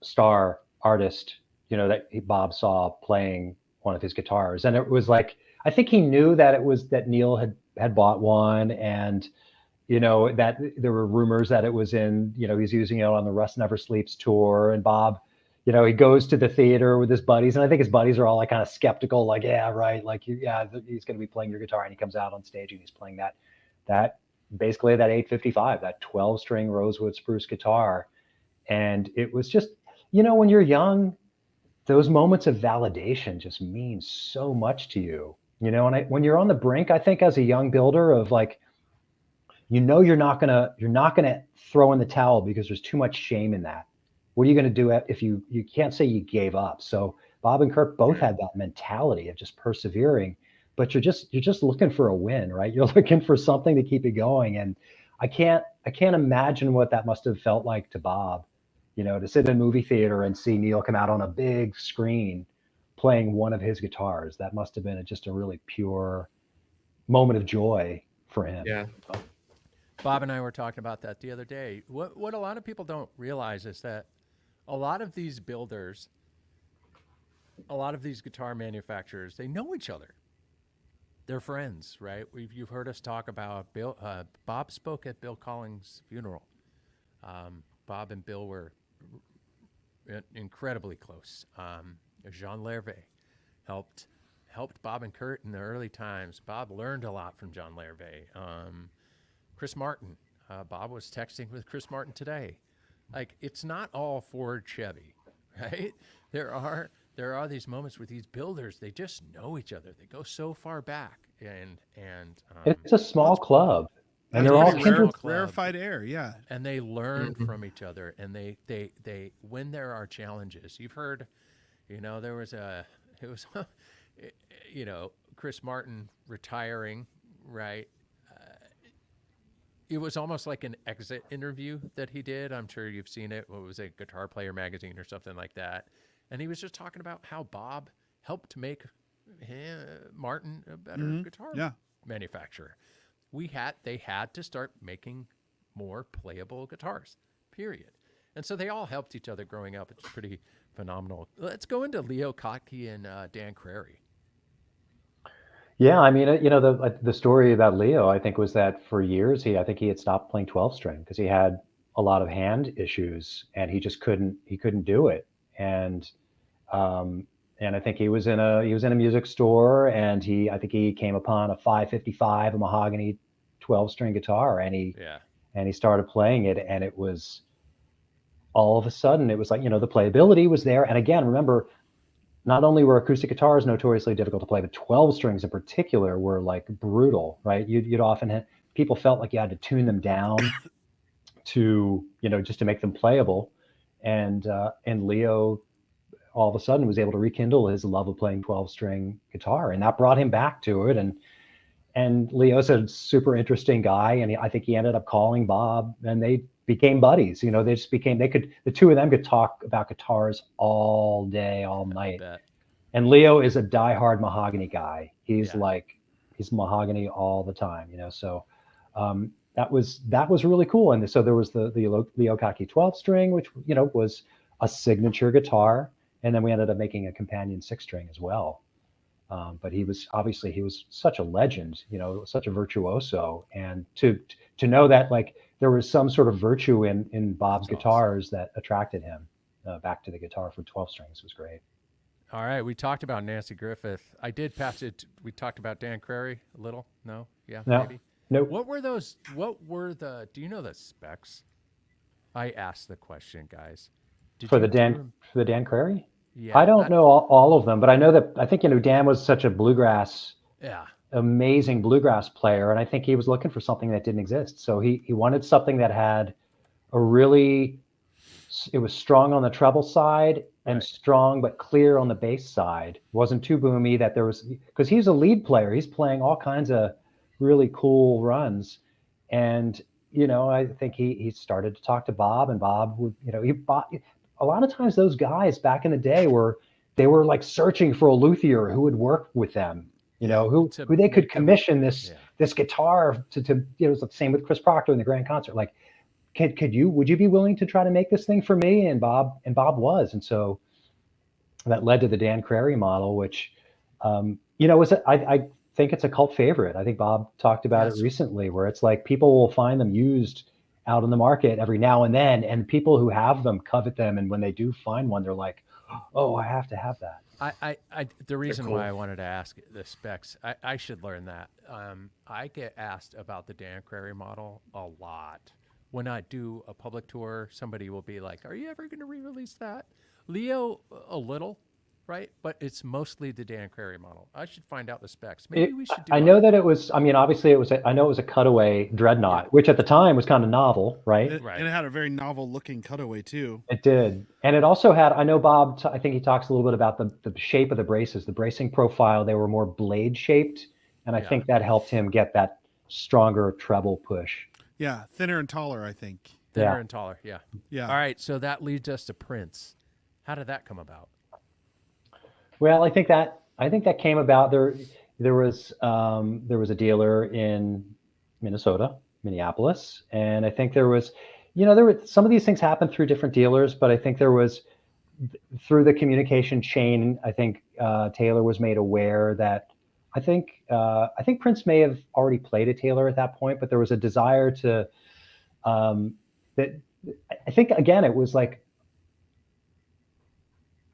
Speaker 4: star artist, that Bob saw playing one of his guitars. And it was like, I think he knew that it was that Neil had bought one, and that there were rumors that it was in, he's using it on the Rust Never Sleeps tour. And Bob, he goes to the theater with his buddies, and I think his buddies are all like kind of skeptical, like, yeah, right, like, yeah, he's going to be playing your guitar, and he comes out on stage and he's playing that basically that 855, that 12-string rosewood spruce guitar. And it was just, when you're young, those moments of validation just mean so much to you, and when you're on the brink, I think as a young builder of like, you're not gonna throw in the towel because there's too much shame in that. What are you gonna do if you can't say you gave up? So Bob and Kurt both had that mentality of just persevering, but you're just looking for a win, right? You're looking for something to keep you going. And I can't imagine what that must have felt like to Bob, to sit in a movie theater and see Neil come out on a big screen playing one of his guitars. That must have been just a really pure moment of joy for him.
Speaker 1: Yeah.
Speaker 3: Bob and I were talking about that the other day. What a lot of people don't realize is that a lot of these builders, a lot of these guitar manufacturers, they know each other. They're friends, right? You've heard us talk about Bill. Bob spoke at Bill Collins' funeral. Bob and Bill were incredibly close. Jean Lervet helped Bob and Kurt in the early times. Bob learned a lot from John Lervet. Chris Martin. Bob was texting with Chris Martin today. Like, it's not all Ford Chevy, right? There are these moments with these builders. They just know each other. They go so far back, and
Speaker 4: it's a small club, and they're all kindred.
Speaker 2: Rarefied air, yeah.
Speaker 3: And they learn from each other, and they when there are challenges. You've heard, there was Chris Martin retiring, right? It was almost like an exit interview that he did. I'm sure you've seen it. What was it, Guitar Player magazine or something like that? And he was just talking about how Bob helped make Martin a better guitar manufacturer. They had to start making more playable guitars, period. And so they all helped each other growing up. It's pretty phenomenal. Let's go into Leo Kottke and Dan Crary.
Speaker 4: Yeah, I mean, the story about Leo, I think, was that for years I think he had stopped playing 12-string because he had a lot of hand issues, and he just couldn't do it. And I think he was in a music store, and I think he came upon a 555, a mahogany 12-string guitar, and he started playing it, and it was all of a sudden it was like, the playability was there. And again, remember, not only were acoustic guitars notoriously difficult to play, but 12 strings in particular were like brutal, right? You'd often people felt like you had to tune them down to, just to make them playable. And Leo all of a sudden was able to rekindle his love of playing 12-string guitar, and that brought him back to it. And Leo's a super interesting guy, and I think he ended up calling Bob, and they became buddies. They just became, the two of them could talk about guitars all day, all night. And Leo is a diehard mahogany guy. He's mahogany all the time, so that was really cool. And so there was the Leo Kottke 12-string, which, was a signature guitar. And then we ended up making a companion 6-string as well. But he was such a legend, such a virtuoso. And to know that, like, there was some sort of virtue in Bob's guitars that attracted him back to the guitar for 12 strings was great.
Speaker 3: All right. We talked about Nancy Griffith. I did pass it. We talked about Dan Crary a little. No? Yeah,
Speaker 4: no,
Speaker 3: maybe?
Speaker 4: Nope.
Speaker 3: Do you know the specs? I asked the question, guys.
Speaker 4: For the Dan Crary?
Speaker 3: Yeah.
Speaker 4: I don't know all of them, but I know that, I think, Dan was such a amazing bluegrass player. And I think he was looking for something that didn't exist. So he wanted something that had it was strong on the treble side and strong but clear on the bass side. It wasn't too boomy, because he's a lead player. He's playing all kinds of really cool runs. And, I think he started to talk to Bob, and Bob would, a lot of times those guys back in the day were like searching for a luthier who would work with them, who they could commission this guitar to it was the same with Chris Proctor in the Grand Concert. Like, would you be willing to try to make this thing for me? And Bob was. And so that led to the Dan Crary model, which I think it's a cult favorite. I think Bob talked about it
Speaker 3: Yes.
Speaker 4: recently, where it's like people will find them used out in the market every now and then, and people who have them covet them, and when they do find one, they're like, "Oh, I have to have that."
Speaker 3: The reason
Speaker 1: cool.
Speaker 3: why I wanted to ask the specs, I should learn that. I get asked about the Dan Crary model a lot. When I do a public tour, somebody will be like, "Are you ever going to re-release that?" Leo, a little, right? But it's mostly the Dan Crary model. I should find out the specs. Maybe we should do.
Speaker 4: I know that it was. I mean, obviously, it was. I know it was a cutaway dreadnought,
Speaker 3: Yeah.
Speaker 4: which at the time was kind of novel, right?
Speaker 3: Right.
Speaker 2: And it had a very novel looking cutaway too.
Speaker 4: It did, and it also had. I know Bob. I think he talks a little bit about the shape of the braces, the bracing profile. They were more blade shaped, and I
Speaker 3: Yeah.
Speaker 4: think that helped him get that stronger treble push.
Speaker 2: Yeah, thinner and taller, I think.
Speaker 3: Thinner
Speaker 4: Yeah.
Speaker 3: and taller. Yeah.
Speaker 2: Yeah.
Speaker 3: All right. So that leads us to Prince. How did that come about?
Speaker 4: Well, I think that came about there was a dealer in Minneapolis, and I think there was, there were some of these things happen through different dealers, but I think there was through the communication chain. I think Taylor was made aware that I think Prince may have already played a Taylor at that point, but there was a desire to that. I think again it was like,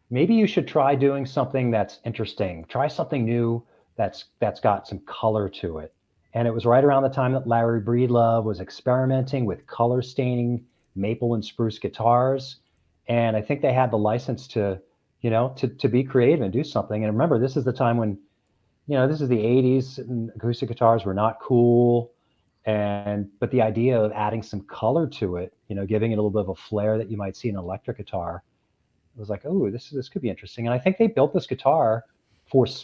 Speaker 4: maybe you should try doing something that's interesting. Try something new that's got some color to it. And it was right around the time that Larry Breedlove was experimenting with color staining maple and spruce guitars. And I think they had the license to, to be creative and do something. And remember, this is the time when, this is the 80s and acoustic guitars were not cool. But the idea of adding some color to it, giving it a little bit of a flair that you might see in an electric guitar, it was like, oh, this could be interesting. And I think they built this guitar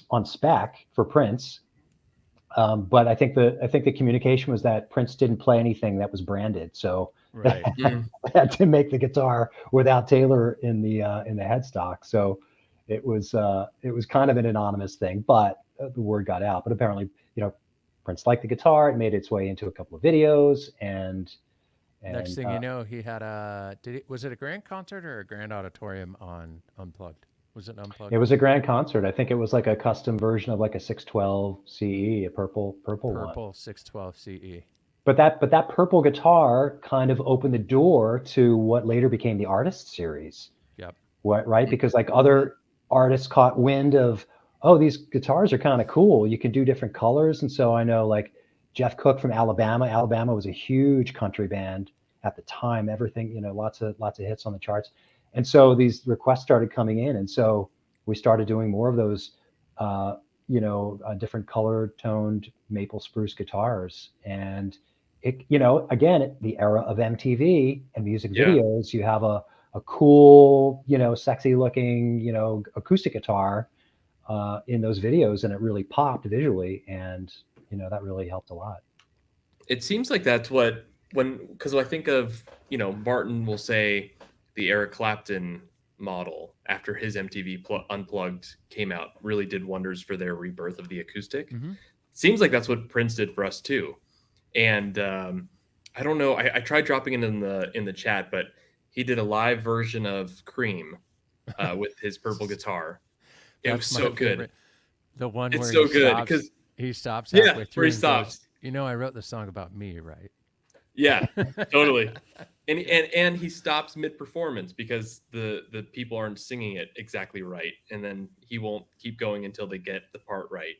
Speaker 4: on spec for Prince. But I think the communication was that Prince didn't play anything that was branded, so
Speaker 3: Right.
Speaker 4: they had to make the guitar without Taylor in the headstock. So it was kind of an anonymous thing, but the word got out. But apparently, Prince liked the guitar. It made its way into a couple of videos, and
Speaker 3: Next thing you know, he had was it a grand concert or a grand auditorium on Unplugged? Was it Unplugged?
Speaker 4: it was a grand concert. I think it was like a custom version of like a 612 CE, a purple one.
Speaker 3: Purple 612 CE.
Speaker 4: But that purple guitar kind of opened the door to what later became the Artist series.
Speaker 3: Yep.
Speaker 4: Right? Because like other artists caught wind of, oh, these guitars are kind of cool. You can do different colors. And so I know like Jeff Cook from Alabama. Alabama was a huge country band at the time. Everything, lots of hits on the charts. And so these requests started coming in, and so we started doing more of those, different color-toned maple spruce guitars. And it, again, the era of MTV and music videos, you have a cool, sexy-looking, acoustic guitar in those videos, and it really popped visually, and that really helped a lot.
Speaker 1: It seems like that's because I think of, Martin will say the Eric Clapton model after his MTV Unplugged came out really did wonders for their rebirth of the acoustic.
Speaker 3: Mm-hmm.
Speaker 1: Seems like that's what Prince did for us too. And I don't know. I tried dropping it in the chat, but he did a live version of Cream with his purple guitar. It was so good.
Speaker 3: The one
Speaker 1: it's
Speaker 3: where
Speaker 1: so good because
Speaker 3: he stops halfway through.
Speaker 1: Where he stops.
Speaker 3: Goes, I wrote the song about me, right?
Speaker 1: Yeah, totally. And he stops mid-performance because the people aren't singing it exactly right, and then he won't keep going until they get the part right.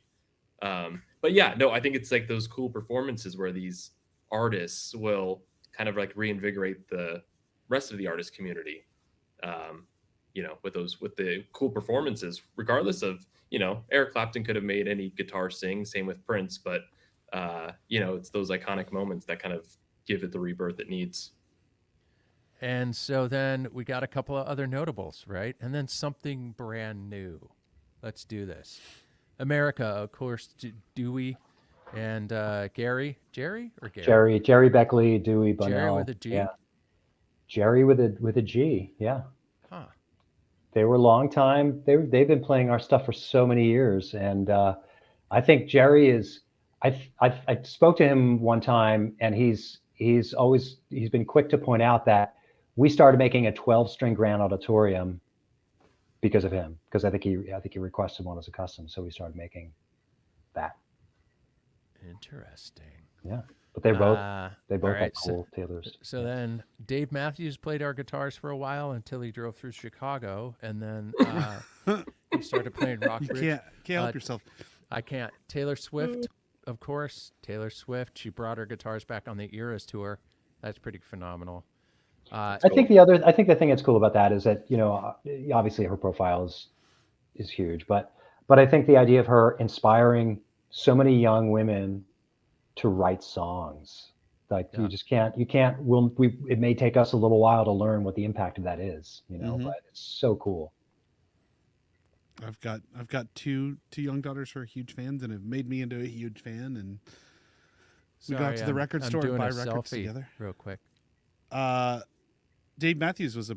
Speaker 1: But yeah, no, I think it's like those cool performances where these artists will kind of like reinvigorate the rest of the artist community. With the cool performances, regardless of, Eric Clapton could have made any guitar sing, same with Prince, but it's those iconic moments that kind of give it the rebirth it needs.
Speaker 3: And so then we got a couple of other notables, right? And then something brand new. Let's do this. America, of course, Dewey and Jerry
Speaker 4: Beckley, Dewey Bunnell.
Speaker 3: Jerry with a G.
Speaker 4: Yeah. Jerry with a G. Yeah.
Speaker 3: Huh.
Speaker 4: They were a long time. They've been playing our stuff for so many years, and I think Jerry is. I spoke to him one time, and he's been quick to point out that we started making a 12-string grand auditorium because of him. Because I think he requested one as a custom, so we started making that.
Speaker 3: Interesting.
Speaker 4: Yeah, but they both
Speaker 3: All
Speaker 4: have
Speaker 3: right,
Speaker 4: cool Taylors.
Speaker 3: So then Dave Matthews played our guitars for a while until he drove through Chicago, and then he started playing Rock
Speaker 2: You
Speaker 3: Bridge.
Speaker 2: can't help yourself.
Speaker 3: I can't. Taylor Swift, of course. Taylor Swift. She brought her guitars back on the Eras tour. That's pretty phenomenal.
Speaker 4: I think the thing that's cool about that is that, you know, obviously her profile is huge, but I think the idea of her inspiring so many young women to write songs, like
Speaker 3: Yeah.
Speaker 4: it may take us a little while to learn what the impact of that is, you know, but it's so cool.
Speaker 2: I've got two young daughters who are huge fans and have made me into a huge fan, and we got to the record store and buy records together
Speaker 3: real quick.
Speaker 2: Dave Matthews was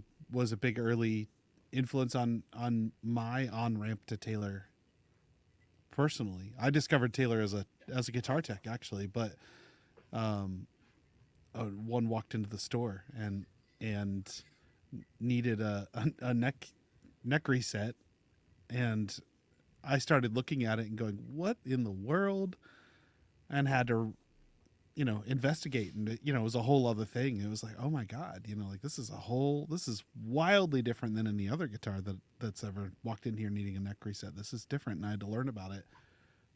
Speaker 2: a big early influence on my on-ramp to Taylor. Personally, I discovered Taylor as a guitar tech, actually, but one walked into the store and needed a neck reset, and I started looking at it and going, what in the world? And had to, you know, investigate, and you know, it was a whole other thing. It was like, oh my God, you know, like this is wildly different than any other guitar that's ever walked in here needing a neck reset. This is different, and I had to learn about it.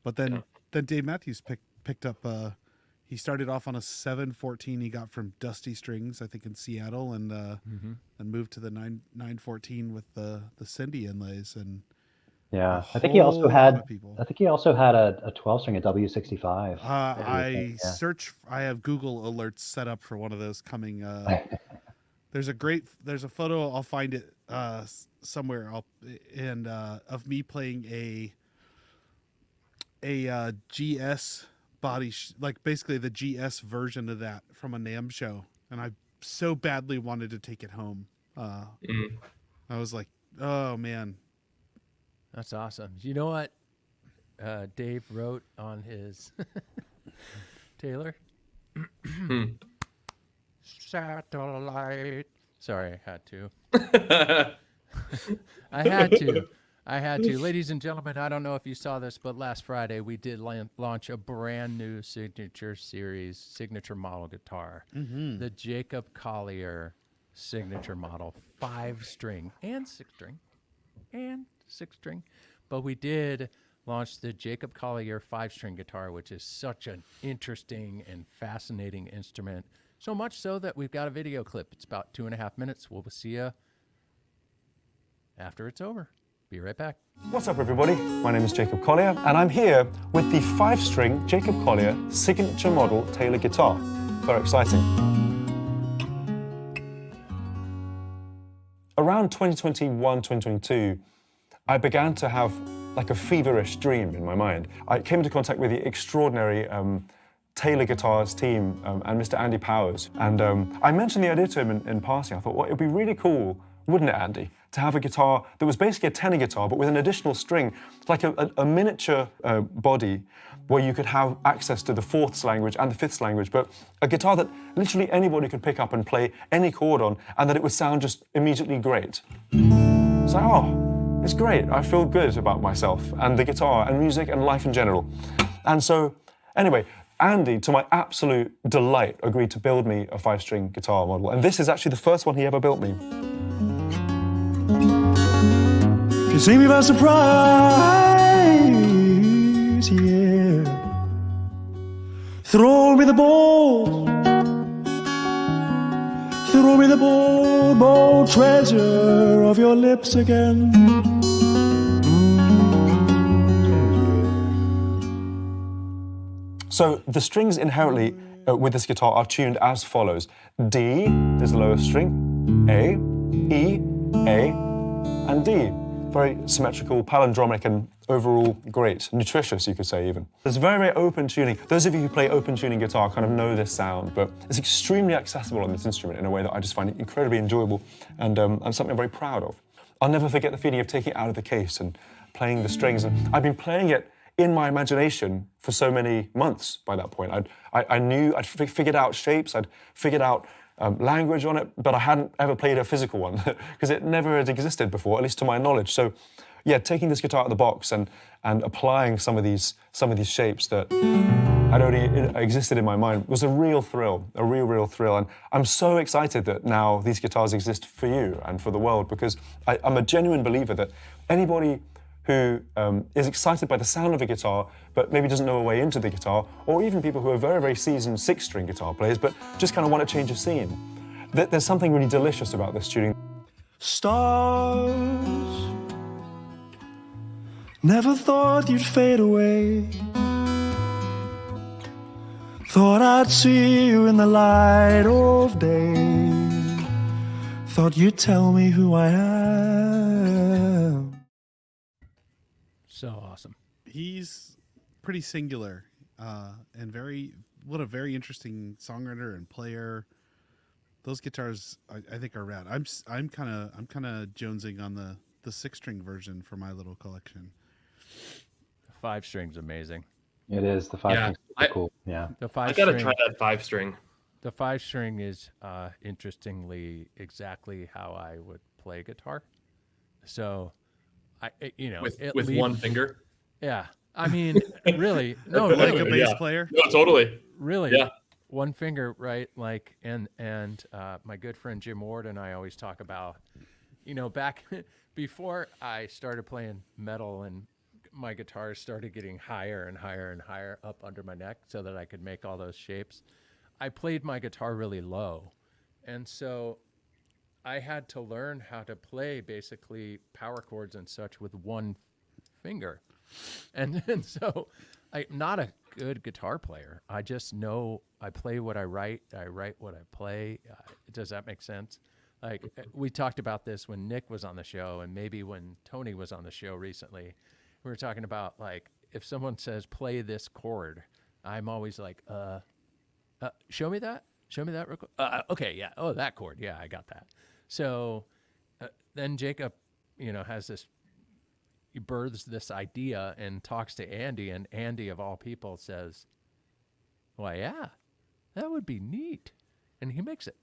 Speaker 2: But then Dave Matthews picked up. He started off on a 714 he got from Dusty Strings, I think in Seattle, and moved to the 914 with the Cindy inlays. And
Speaker 4: yeah, I think he also had a 12 string, a W65.
Speaker 2: I have Google alerts set up for one of those coming. There's a photo, I'll find it somewhere, of me playing a GS body, like basically the GS version of that from a NAMM show, and I so badly wanted to take it home. I was like, oh man,
Speaker 3: that's awesome. You know what Dave wrote on his Taylor? Satellite. Sorry, I had to. I had to. Ladies and gentlemen, I don't know if you saw this, but last Friday we did launch a brand new signature series, signature model guitar, the Jacob Collier signature model, 5-string and 6-string. But we did launch the Jacob Collier 5-string guitar, which is such an interesting and fascinating instrument. So much so that we've got a video clip. It's about 2.5 minutes. We'll see you after it's over. Be right back.
Speaker 8: What's up, everybody? My name is Jacob Collier, and I'm here with the 5-string Jacob Collier signature model Taylor guitar. Very exciting. Around 2021, 2022, I began to have like a feverish dream in my mind. I came into contact with the extraordinary Taylor Guitars team and Mr. Andy Powers. And I mentioned the idea to him in passing. I thought, well, it would be really cool, wouldn't it, Andy, to have a guitar that was basically a tenor guitar, but with an additional string, like a miniature body where you could have access to the 4th language and the 5th language, but a guitar that literally anybody could pick up and play any chord on, and that it would sound just immediately great. It's like, oh, it's great. I feel good about myself and the guitar and music and life in general. And so, anyway, Andy, to my absolute delight, agreed to build me a 5-string guitar model. And this is actually the first one he ever built me.
Speaker 9: You see me by surprise, yeah. Throw me the ball. Throw me the ball, treasure of your lips again.
Speaker 8: So the strings inherently with this guitar are tuned as follows. D is the lowest string, A, E, A, and D. Very symmetrical, palindromic, and overall great. Nutritious, you could say, even. There's very, very open tuning. Those of you who play open tuning guitar kind of know this sound, but it's extremely accessible on this instrument in a way that I just find incredibly enjoyable and something I'm very proud of. I'll never forget the feeling of taking it out of the case and playing the strings. And I've been playing it in my imagination for so many months by that point. I knew, I'd figured out shapes, I'd figured out language on it, but I hadn't ever played a physical one because it never had existed before, at least to my knowledge. So, yeah, taking this guitar out of the box and applying some of these shapes that had only existed in my mind was a real thrill, a real thrill. And I'm so excited that now these guitars exist for you and for the world, because I'm a genuine believer that anybody who is excited by the sound of a guitar, but maybe doesn't know a way into the guitar, or even people who are very seasoned 6-string guitar players, but just kind of want to change a scene, there's something really delicious about this tuning.
Speaker 9: Stars, never thought you'd fade away. Thought I'd see you in the light of day. Thought you'd tell me who I am.
Speaker 3: So awesome.
Speaker 2: He's pretty singular, and what a very interesting songwriter and player. Those guitars, I think, are rad. I'm kind of jonesing on the 6-string version for my little collection.
Speaker 3: The 5-string's amazing.
Speaker 4: It is. The 5-string's cool. Yeah.
Speaker 3: The
Speaker 1: I
Speaker 3: 5-string.
Speaker 1: gotta try that 5-string.
Speaker 3: The 5-string is interestingly exactly how I would play guitar. So,
Speaker 1: with one finger.
Speaker 3: Yeah, I mean, really, no,
Speaker 2: Like
Speaker 3: really,
Speaker 2: a bass player.
Speaker 1: No, totally.
Speaker 3: really,
Speaker 1: Yeah.
Speaker 3: one finger, right? Like, and my good friend Jim Ward and I always talk about, back before I started playing metal and my guitars started getting higher and higher and higher up under my neck so that I could make all those shapes. I played my guitar really low, and so I had to learn how to play basically power chords and such with one finger. And so I'm not a good guitar player. I just know I play what I write what I play. Does that make sense? Like, we talked about this when Nick was on the show, and maybe when Tony was on the show recently. We were talking about, like, if someone says play this chord, I'm always like, show me that real quick. Okay, yeah. Oh, that chord. Yeah, I got that. So then Jacob, has this, he births this idea and talks to Andy, and Andy, of all people, says, well, yeah, that would be neat. And he makes it.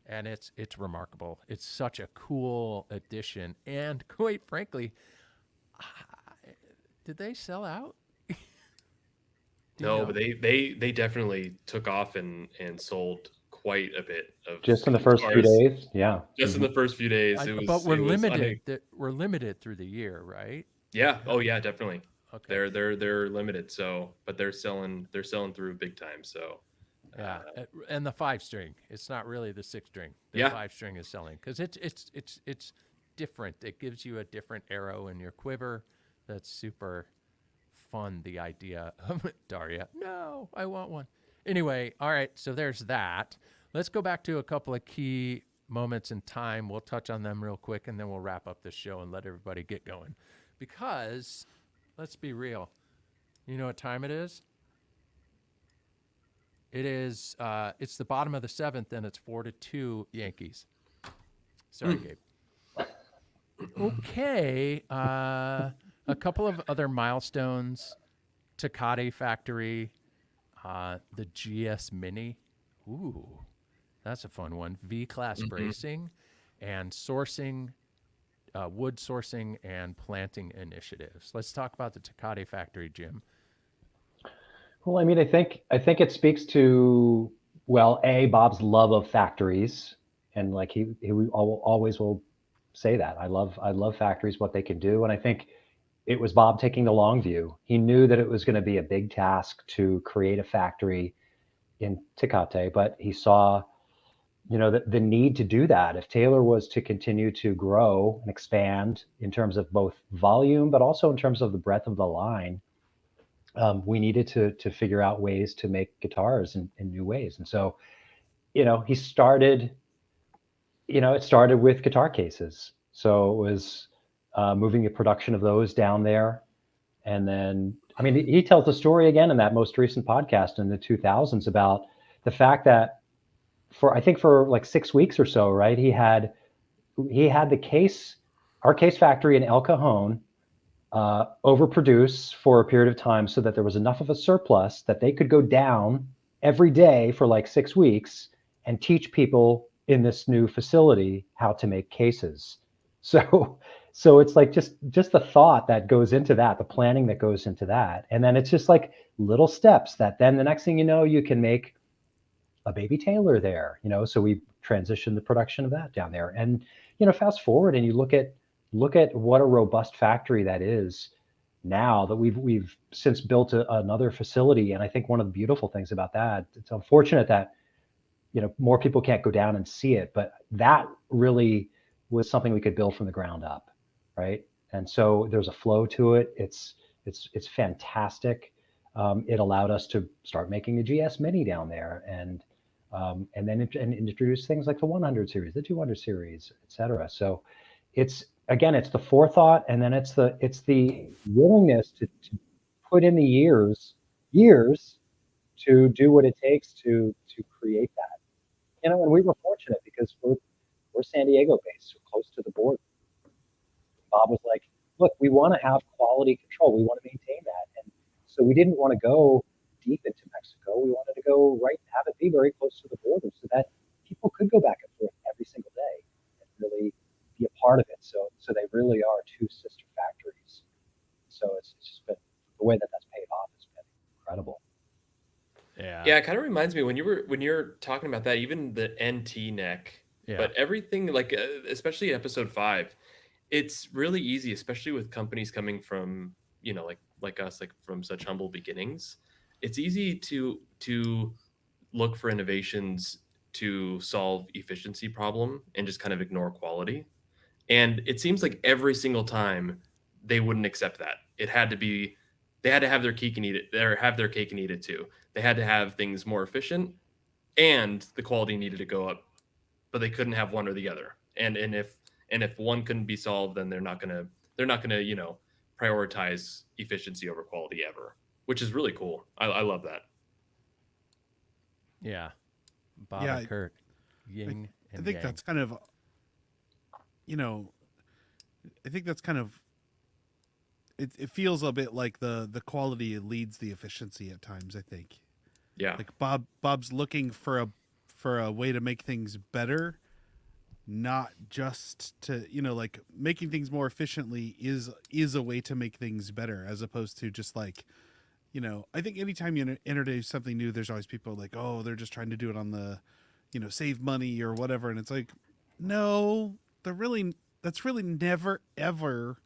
Speaker 3: And it's remarkable. It's such a cool addition. And quite frankly, did they sell out?
Speaker 1: No, but they definitely took off and sold quite a bit of
Speaker 4: Just in the first few
Speaker 1: guitars.
Speaker 4: days. Yeah.
Speaker 1: Just in the first few days, it was.
Speaker 3: But we're
Speaker 1: it was
Speaker 3: limited. We're limited through the year, right?
Speaker 1: Yeah. Oh yeah, definitely.
Speaker 3: Okay.
Speaker 1: They're limited. So, but they're selling through big time. So.
Speaker 3: Yeah, and the 5-string. It's not really the 6-string. The
Speaker 1: Yeah.
Speaker 3: 5-string is selling because it's different. It gives you a different arrow in your quiver. That's super fun. The idea of Daria. No, I want one. Anyway, all right. So there's that. Let's go back to a couple of key moments in time. We'll touch on them real quick, and then we'll wrap up the show and let everybody get going. Because let's be real. You know what time it is? It is. It's the bottom of the 7th, and it's 4-2 Yankees. Sorry, Gabe. Okay. A couple of other milestones: Tecate Factory, the GS Mini. Ooh, that's a fun one. V-class bracing, and sourcing, wood sourcing and planting initiatives. Let's talk about the Tecate Factory, Jim.
Speaker 4: Well, I mean, I think it speaks to, well, Bob's love of factories, and like he always will say that I love factories, what they can do, and I think it was Bob taking the long view. He knew that it was going to be a big task to create a factory in Tecate, but he saw, the need to do that. If Taylor was to continue to grow and expand in terms of both volume, but also in terms of the breadth of the line, we needed to figure out ways to make guitars in new ways. And so, he started, it started with guitar cases. So it was moving the production of those down there. And then, I mean, he tells the story again in that most recent podcast in the 2000s about the fact that for like 6 weeks or so, right, he had our case factory in El Cajon, overproduce for a period of time so that there was enough of a surplus that they could go down every day for like 6 weeks and teach people in this new facility how to make cases. So So it's like just the thought that goes into that, the planning that goes into that. And then it's just like little steps that then the next thing you know, you can make a baby Taylor there, so we transitioned the production of that down there. And, fast forward and you look at what a robust factory that is now that we've since built another facility. And I think one of the beautiful things about that, it's unfortunate that, more people can't go down and see it, but that really was something we could build from the ground up. Right. And so there's a flow to it. It's fantastic. It allowed us to start making a GS Mini down there, and then introduce things like the 100 series, the 200 series, et cetera. So it's the forethought, and then it's the willingness to put in the years to do what it takes to create that. And we were fortunate because we're San Diego based, so close to the border. Bob was like, look, we want to have quality control. We want to maintain that. And so we didn't want to go deep into Mexico. We wanted to go have it be very close to the border so that people could go back and forth every single day and really be a part of it. So they really are two sister factories. So it's just been, the way that's paid off has been incredible.
Speaker 1: Yeah, it kind of reminds me when you're talking about that, even the NT neck, but everything, like especially episode 5, it's really easy, especially with companies coming from, like us, like from such humble beginnings. It's easy to look for innovations to solve efficiency problem and just kind of ignore quality. And it seems like every single time they wouldn't accept that. They had to have their cake and eat it, or have their cake and eat it too. They had to have things more efficient, and the quality needed to go up, but they couldn't have one or the other. And if one couldn't be solved, then they're not gonna prioritize efficiency over quality ever, which is really cool. I love that.
Speaker 3: Yeah, Bob and Kurt, yin and
Speaker 2: I think
Speaker 3: yang.
Speaker 2: that's kind of, I think that's kind of. It feels a bit like the quality leads the efficiency at times, I think.
Speaker 1: Yeah.
Speaker 2: Like Bob's looking for a way to make things better, not just to, like making things more efficiently is a way to make things better, as opposed to just like, I think anytime you introduce something new, there's always people like, oh, they're just trying to do it on the, save money or whatever. And it's like, no, that's really never, ever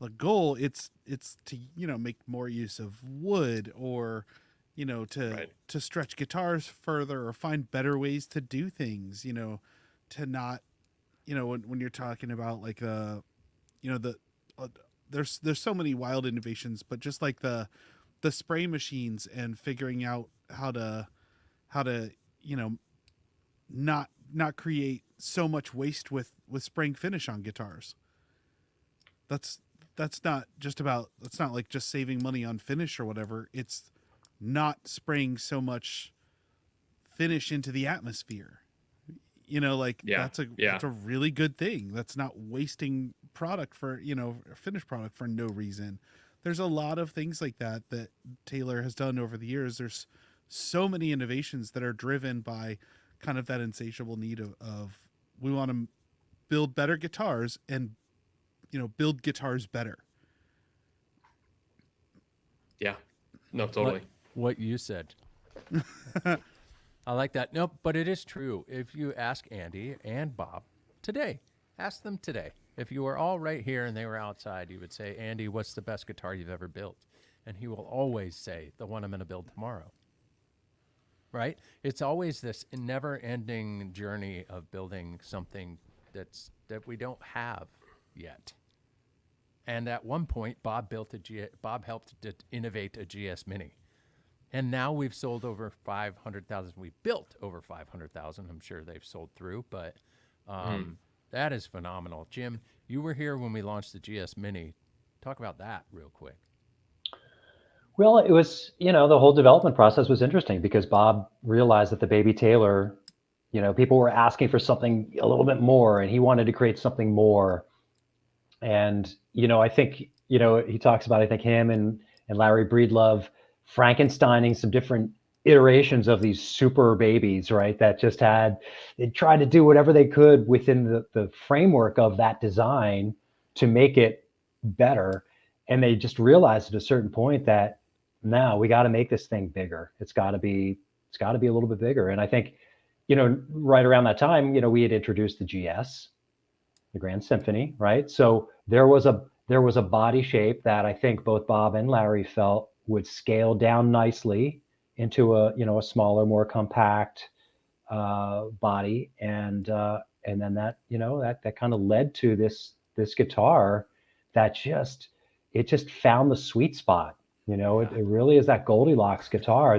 Speaker 2: the goal. It's to, make more use of wood, or, to stretch guitars further, or find better ways to do things, to not, when you're talking about like there's so many wild innovations, but just like the spray machines and figuring out how to not create so much waste with spraying finish on guitars. That's not like just saving money on finish or whatever. It's not spraying so much finish into the atmosphere. That's a really good thing. That's not wasting product for, finished product for no reason. There's a lot of things like that Taylor has done over the years. There's so many innovations that are driven by kind of that insatiable need of we want to build better guitars and, build guitars better.
Speaker 1: Yeah, no, totally.
Speaker 3: What you said. I like that. No, but it is true. If you ask Andy and Bob today, ask them today. If you were all right here and they were outside, you would say, Andy, what's the best guitar you've ever built? And he will always say, the one I'm going to build tomorrow. Right? It's always this never-ending journey of building something that we don't have yet. And at one point, Bob helped to innovate a GS Mini. And now we've sold over 500,000. We've built over 500,000. I'm sure they've sold through, but that is phenomenal. Jim, you were here when we launched the GS Mini. Talk about that real quick.
Speaker 4: Well, it was, the whole development process was interesting because Bob realized that the baby Taylor, people were asking for something a little bit more, and he wanted to create something more. And, I think, he talks about, I think him and Larry Breedlove Frankensteining some different iterations of these super babies, right? That just they tried to do whatever they could within the framework of that design to make it better. And they just realized at a certain point that now we got to make this thing bigger. It's got to be a little bit bigger. And I think, right around that time, we had introduced the GS, the Grand Symphony, right? So there was a body shape that I think both Bob and Larry felt would scale down nicely into a smaller, more compact body, and then that that kind of led to this guitar that just found the sweet spot. It really is that Goldilocks guitar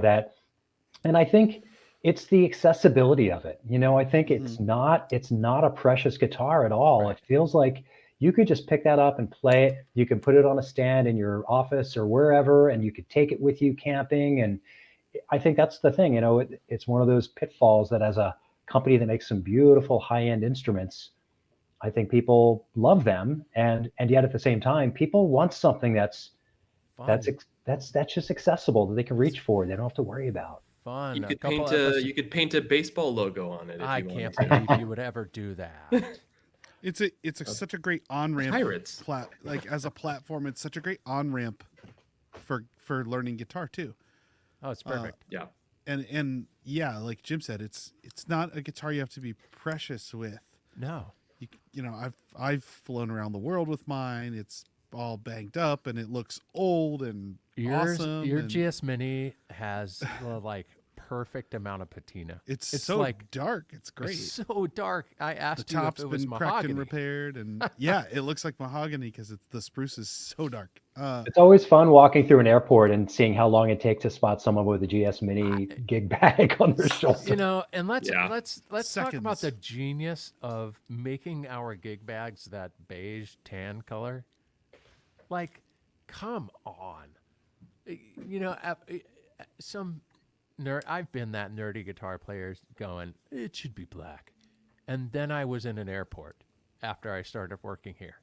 Speaker 4: and I think it's the accessibility of it. I think it's not a precious guitar at all. Right. It feels like you could just pick that up and play it. You can put it on a stand in your office or wherever, and you could take it with you camping. And I think that's the thing. It's one of those pitfalls that as a company that makes some beautiful high-end instruments, I think people love them, and yet at the same time, people want something that's just accessible, that they can reach for. They don't have to worry about.
Speaker 3: Fun.
Speaker 1: You could paint a baseball logo on it.
Speaker 3: I can't believe you would ever do that.
Speaker 2: It's such a great on-ramp.
Speaker 1: Pirates.
Speaker 2: As a platform, it's such a great on-ramp for learning guitar too.
Speaker 3: Oh, it's perfect.
Speaker 1: Yeah.
Speaker 2: And yeah, like Jim said, it's not a guitar you have to be precious with.
Speaker 3: No.
Speaker 2: I've flown around the world with mine. It's all banged up and it looks old and awesome.
Speaker 3: Your GS Mini has like perfect amount of patina.
Speaker 2: It's so like dark. It's great.
Speaker 3: It's so dark. I asked
Speaker 2: you if it was
Speaker 3: been
Speaker 2: cracked and repaired, and yeah, it looks like mahogany because the spruce is so dark.
Speaker 4: It's always fun walking through an airport and seeing how long it takes to spot someone with a GS Mini gig bag on their shoulder.
Speaker 3: And let's talk about the genius of making our gig bags that beige tan color. Like, come on. Some nerd, I've been that nerdy guitar player going, it should be black. And then I was in an airport after I started working here.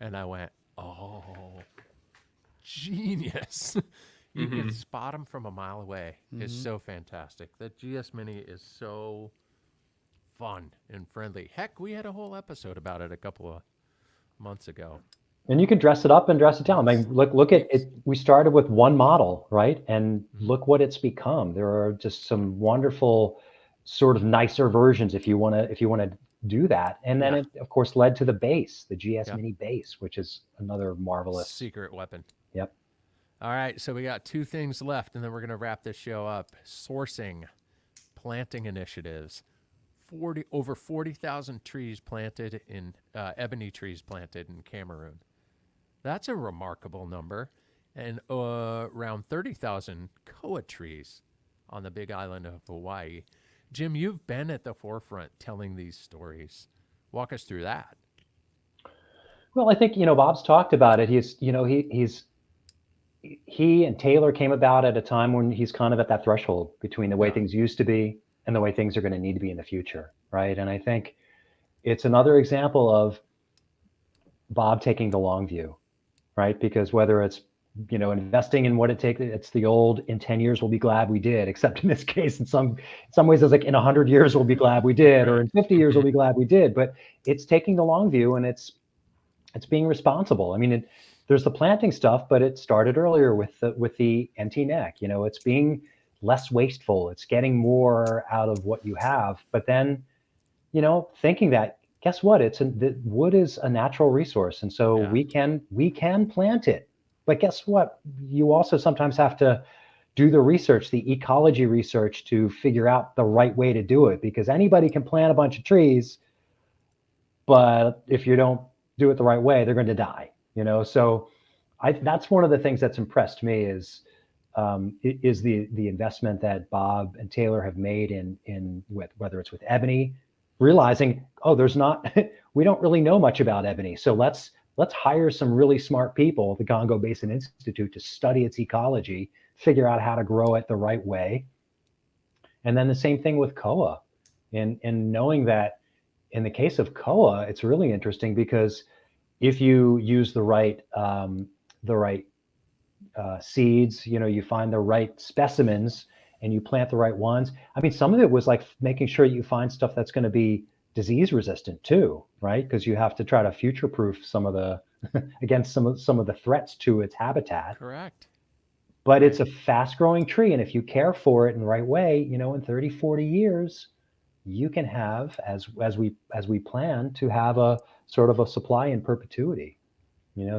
Speaker 3: And I went, oh, genius. You can spot them from a mile away. It's so fantastic. The GS Mini is so fun and friendly. Heck, we had a whole episode about it a couple of months ago.
Speaker 4: And you can dress it up and dress it down. I mean, look at it. We started with one model, right? And look what it's become. There are just some wonderful, sort of nicer versions if you want to do that. And then it, of course, led to the bass, the GS Mini bass, which is another marvelous
Speaker 3: secret weapon.
Speaker 4: Yep.
Speaker 3: All right, so we got two things left, and then we're going to wrap this show up. Sourcing, planting initiatives. Over 40,000 trees planted in ebony trees planted in Cameroon. That's a remarkable number. And around 30,000 koa trees on the big island of Hawaii. Jim, you've been at the forefront telling these stories. Walk us through that.
Speaker 4: Well, I think, Bob's talked about it. He and Taylor came about at a time when he's kind of at that threshold between the way things used to be and the way things are going to need to be in the future, right? And I think it's another example of Bob taking the long view, right? Because whether it's, investing in what it takes, it's the old, in 10 years, we'll be glad we did, except in this case, in some ways, it's like in 100 years, we'll be glad we did, or in 50 years, we'll be glad we did. But it's taking the long view, and it's being responsible. I mean, there's the planting stuff, but it started earlier with the empty neck. It's being less wasteful. It's getting more out of what you have. But then, thinking that, guess what? The wood is a natural resource. And so we can plant it. But guess what? You also sometimes have to do the research, the ecology research, to figure out the right way to do it, because anybody can plant a bunch of trees, but if you don't do it the right way, they're going to die, So that's one of the things that's impressed me is the investment that Bob and Taylor have made in whether it's with ebony, realizing, we don't really know much about ebony. So let's hire some really smart people, the Congo Basin Institute, to study its ecology, figure out how to grow it the right way. And then the same thing with koa, and knowing that in the case of koa, it's really interesting because if you use the right seeds, you find the right specimens and you plant the right ones. I mean, some of it was like making sure you find stuff that's going to be disease resistant too, right? Because you have to try to future proof some of the against some of the threats to its habitat.
Speaker 3: Correct.
Speaker 4: But it's a fast growing tree, and if you care for it in the right way, in 30, 40 years, you can have, as we plan to have, a sort of a supply in perpetuity.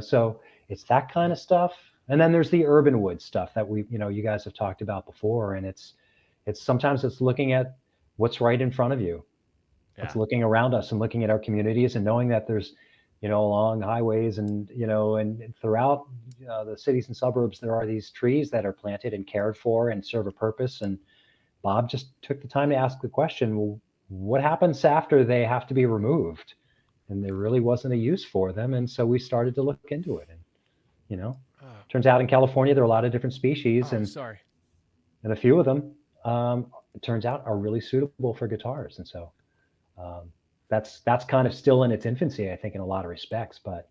Speaker 4: So it's that kind of stuff. And then there's the urban wood stuff that you guys have talked about before, and it's sometimes it's looking at what's right in front of you. It's looking around us and looking at our communities and knowing that there's, along highways and, and throughout the cities and suburbs, there are these trees that are planted and cared for and serve a purpose. And Bob just took the time to ask the question, well, what happens after they have to be removed? And there really wasn't a use for them. And so we started to look into it. And, turns out in California, there are a lot of different species. And a few of them, it turns out, are really suitable for guitars. And so that's kind of still in its infancy, I think, in a lot of respects. But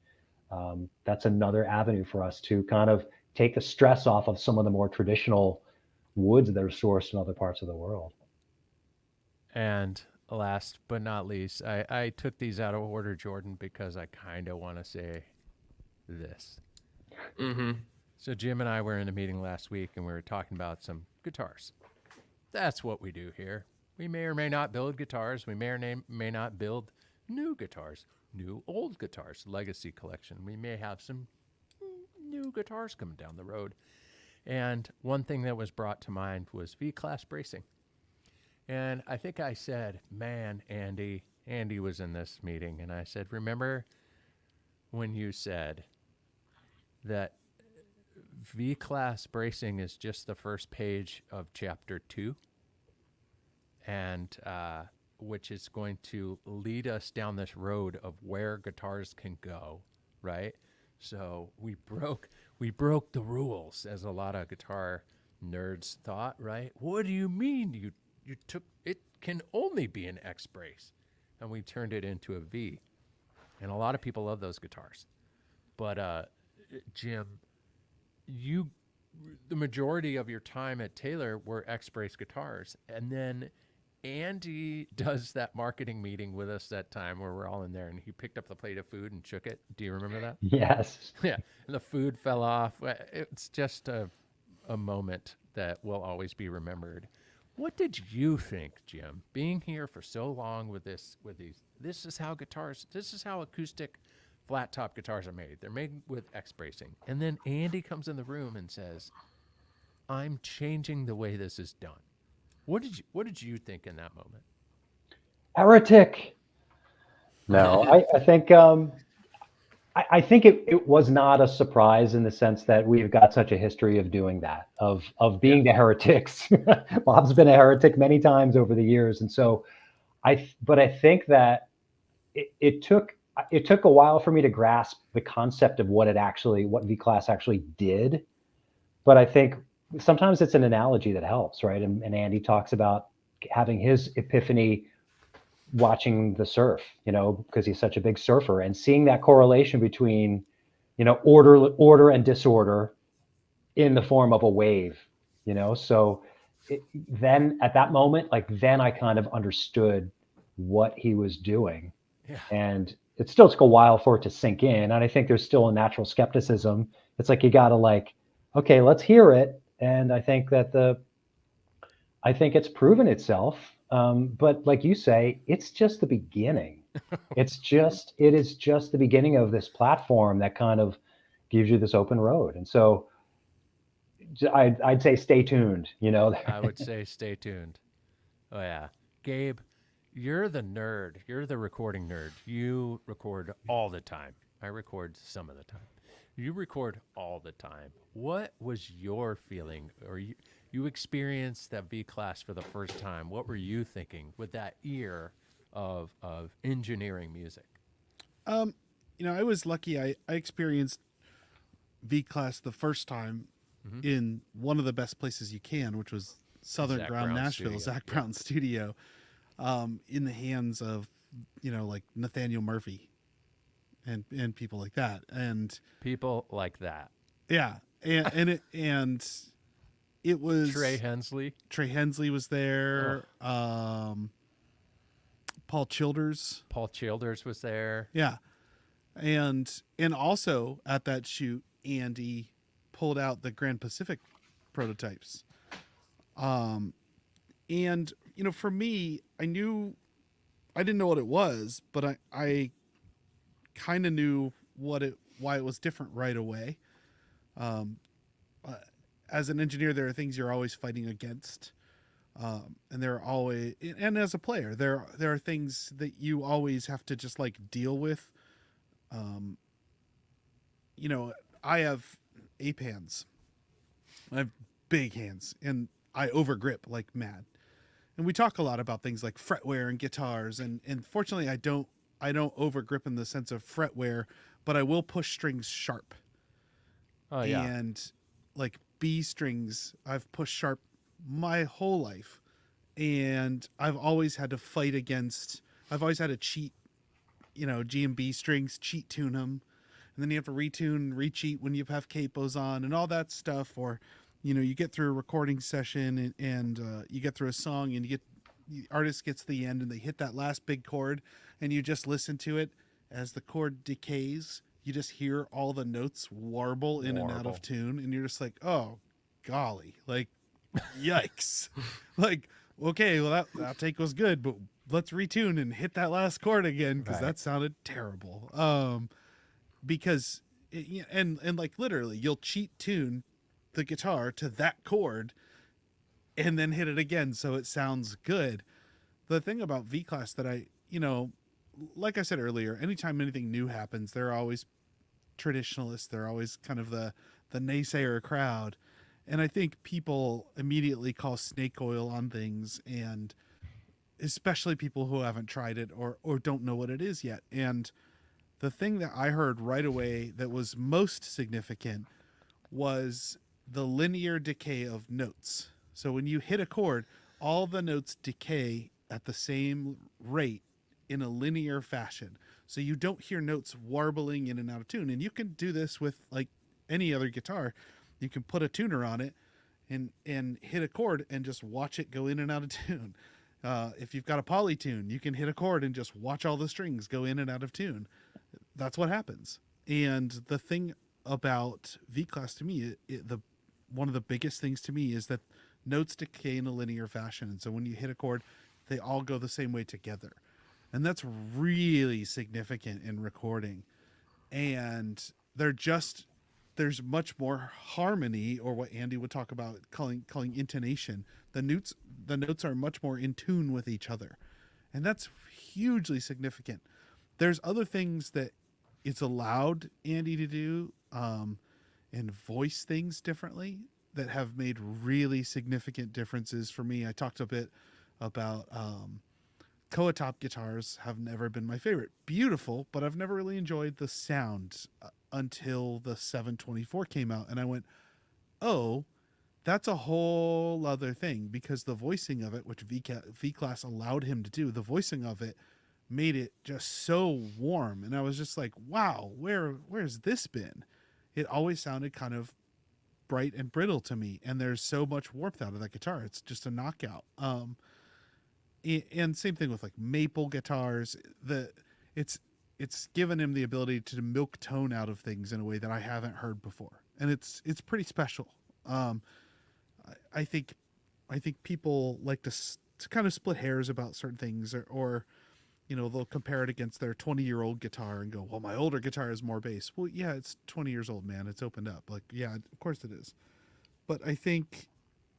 Speaker 4: that's another avenue for us to kind of take the stress off of some of the more traditional woods that are sourced in other parts of the world.
Speaker 3: And last but not least, I took these out of order, Jordan, because I kind of want to say this.
Speaker 1: Mm-hmm.
Speaker 3: So Jim and I were in a meeting last week, and we were talking about some guitars. That's what we do here. We may or may not build guitars. We may or may not build new guitars, new old guitars, legacy collection. We may have some new guitars coming down the road. And one thing that was brought to mind was V-class bracing. And I think I said, man, Andy was in this meeting, and I said, remember when you said that V-class bracing is just the first page of chapter 2, and which is going to lead us down this road of where guitars can go, right? So we broke the rules, as a lot of guitar nerds thought, right? What do you mean you took it? Can only be an X brace, and we turned it into a V. And a lot of people love those guitars, but Jim, the majority of your time at Taylor were X brace guitars, and then Andy does that marketing meeting with us that time where we're all in there, and he picked up the plate of food and shook it. Do you remember that?
Speaker 4: Yes.
Speaker 3: Yeah, and the food fell off. It's just a moment that will always be remembered. What did you think, Jim, being here for so long with these? This is how acoustic flat top guitars are made. They're made with X bracing. And then Andy comes in the room and says, I'm changing the way this is done. What did you think in that moment?
Speaker 4: Heretic. No, I think I think it was not a surprise in the sense that we've got such a history of doing that, of being the heretics. Bob's been a heretic many times over the years, and so but I think that it took a while for me to grasp the concept of what V-class actually did. But I think sometimes it's an analogy that helps, right? And Andy talks about having his epiphany watching the surf, because he's such a big surfer, and seeing that correlation between, order and disorder in the form of a wave, So then at that moment, then I kind of understood what he was doing.
Speaker 3: Yeah.
Speaker 4: And it still took a while for it to sink in. And I think there's still a natural skepticism. It's like, you got to okay, let's hear it. And I think it's proven itself. But like you say, it's just the beginning. It is just the beginning of this platform that kind of gives you this open road. And so I'd say stay tuned,
Speaker 3: I would say stay tuned. Oh yeah. Gabe, you're the nerd. You're the recording nerd. You record all the time. I record some of the time. You record all the time. What was your feeling, or you experienced that V-class for the first time? What were you thinking with that ear of engineering music?
Speaker 2: I was lucky. I experienced V-class the first time in one of the best places you can, which was Southern
Speaker 3: Zach
Speaker 2: Ground,
Speaker 3: Brown's
Speaker 2: Nashville,
Speaker 3: studio.
Speaker 2: Zach Brown's studio, in the hands of, like Nathaniel Murphy and people like that. And
Speaker 3: People like that.
Speaker 2: yeah. And it was
Speaker 3: Trey Hensley.
Speaker 2: Trey Hensley was there. Paul Childers.
Speaker 3: Paul Childers was there.
Speaker 2: Yeah. And also at that shoot, Andy pulled out the Grand Pacific prototypes. And for me, I didn't know what it was, but I kind of knew why it was different right away. As an engineer, there are things you're always fighting against. And there are always, and as a player, there are things that you always have to just like deal with. I have ape hands. I have big hands, and I overgrip like mad. And we talk a lot about things like fretwear and guitars, and fortunately, I don't overgrip in the sense of fretwear, but I will push strings sharp.
Speaker 3: Oh yeah.
Speaker 2: And like B strings, I've pushed sharp my whole life, and I've always had to fight against. I've always had to cheat, G and B strings, cheat tune them, and then you have to retune, recheat when you have capos on and all that stuff. Or, you get through a recording session and you get through a song and the artist gets to the end and they hit that last big chord, and you just listen to it as the chord decays. You just hear all the notes warble in and out of tune, and you're just like, oh, golly, like, yikes. Like, okay, well, that take was good, but let's retune and hit that last chord again, because that sounded terrible. Because, and like literally, you'll cheat tune the guitar to that chord and then hit it again so it sounds good. The thing about V-Class that like I said earlier, anytime anything new happens, there are always traditionalists. They're always kind of the naysayer crowd. And I think people immediately call snake oil on things, and especially people who haven't tried it or don't know what it is yet. And the thing that I heard right away that was most significant was the linear decay of notes. So when you hit a chord, all the notes decay at the same rate in a linear fashion. So you don't hear notes warbling in and out of tune. And you can do this with like any other guitar. You can put a tuner on it and hit a chord and just watch it go in and out of tune. If you've got a polytune, you can hit a chord and just watch all the strings go in and out of tune. That's what happens. And the thing about V-Class to me, one of the biggest things to me is that notes decay in a linear fashion. And so when you hit a chord, they all go the same way together. And that's really significant in recording. And there's much more harmony, or what Andy would talk about calling intonation. The notes are much more in tune with each other. And that's hugely significant. There's other things that it's allowed Andy to do, and voice things differently, that have made really significant differences for me. I talked a bit about Koa top guitars have never been my favorite. Beautiful, but I've never really enjoyed the sound until the 724 came out, and I went, oh, that's a whole other thing, because the voicing of it, which V-Class allowed him to do, the voicing of it made it just so warm. And I was just like, wow, where's this been? It always sounded kind of bright and brittle to me, and there's so much warmth out of that guitar. It's just a knockout. And same thing with like maple guitars. It's given him the ability to milk tone out of things in a way that I haven't heard before, and it's pretty special. I think people like to kind of split hairs about certain things, or they'll compare it against their 20-year-old guitar and go, well, my older guitar is more bass. Well, yeah, it's 20 years old, man. It's opened up. Like, yeah, of course it is. But I think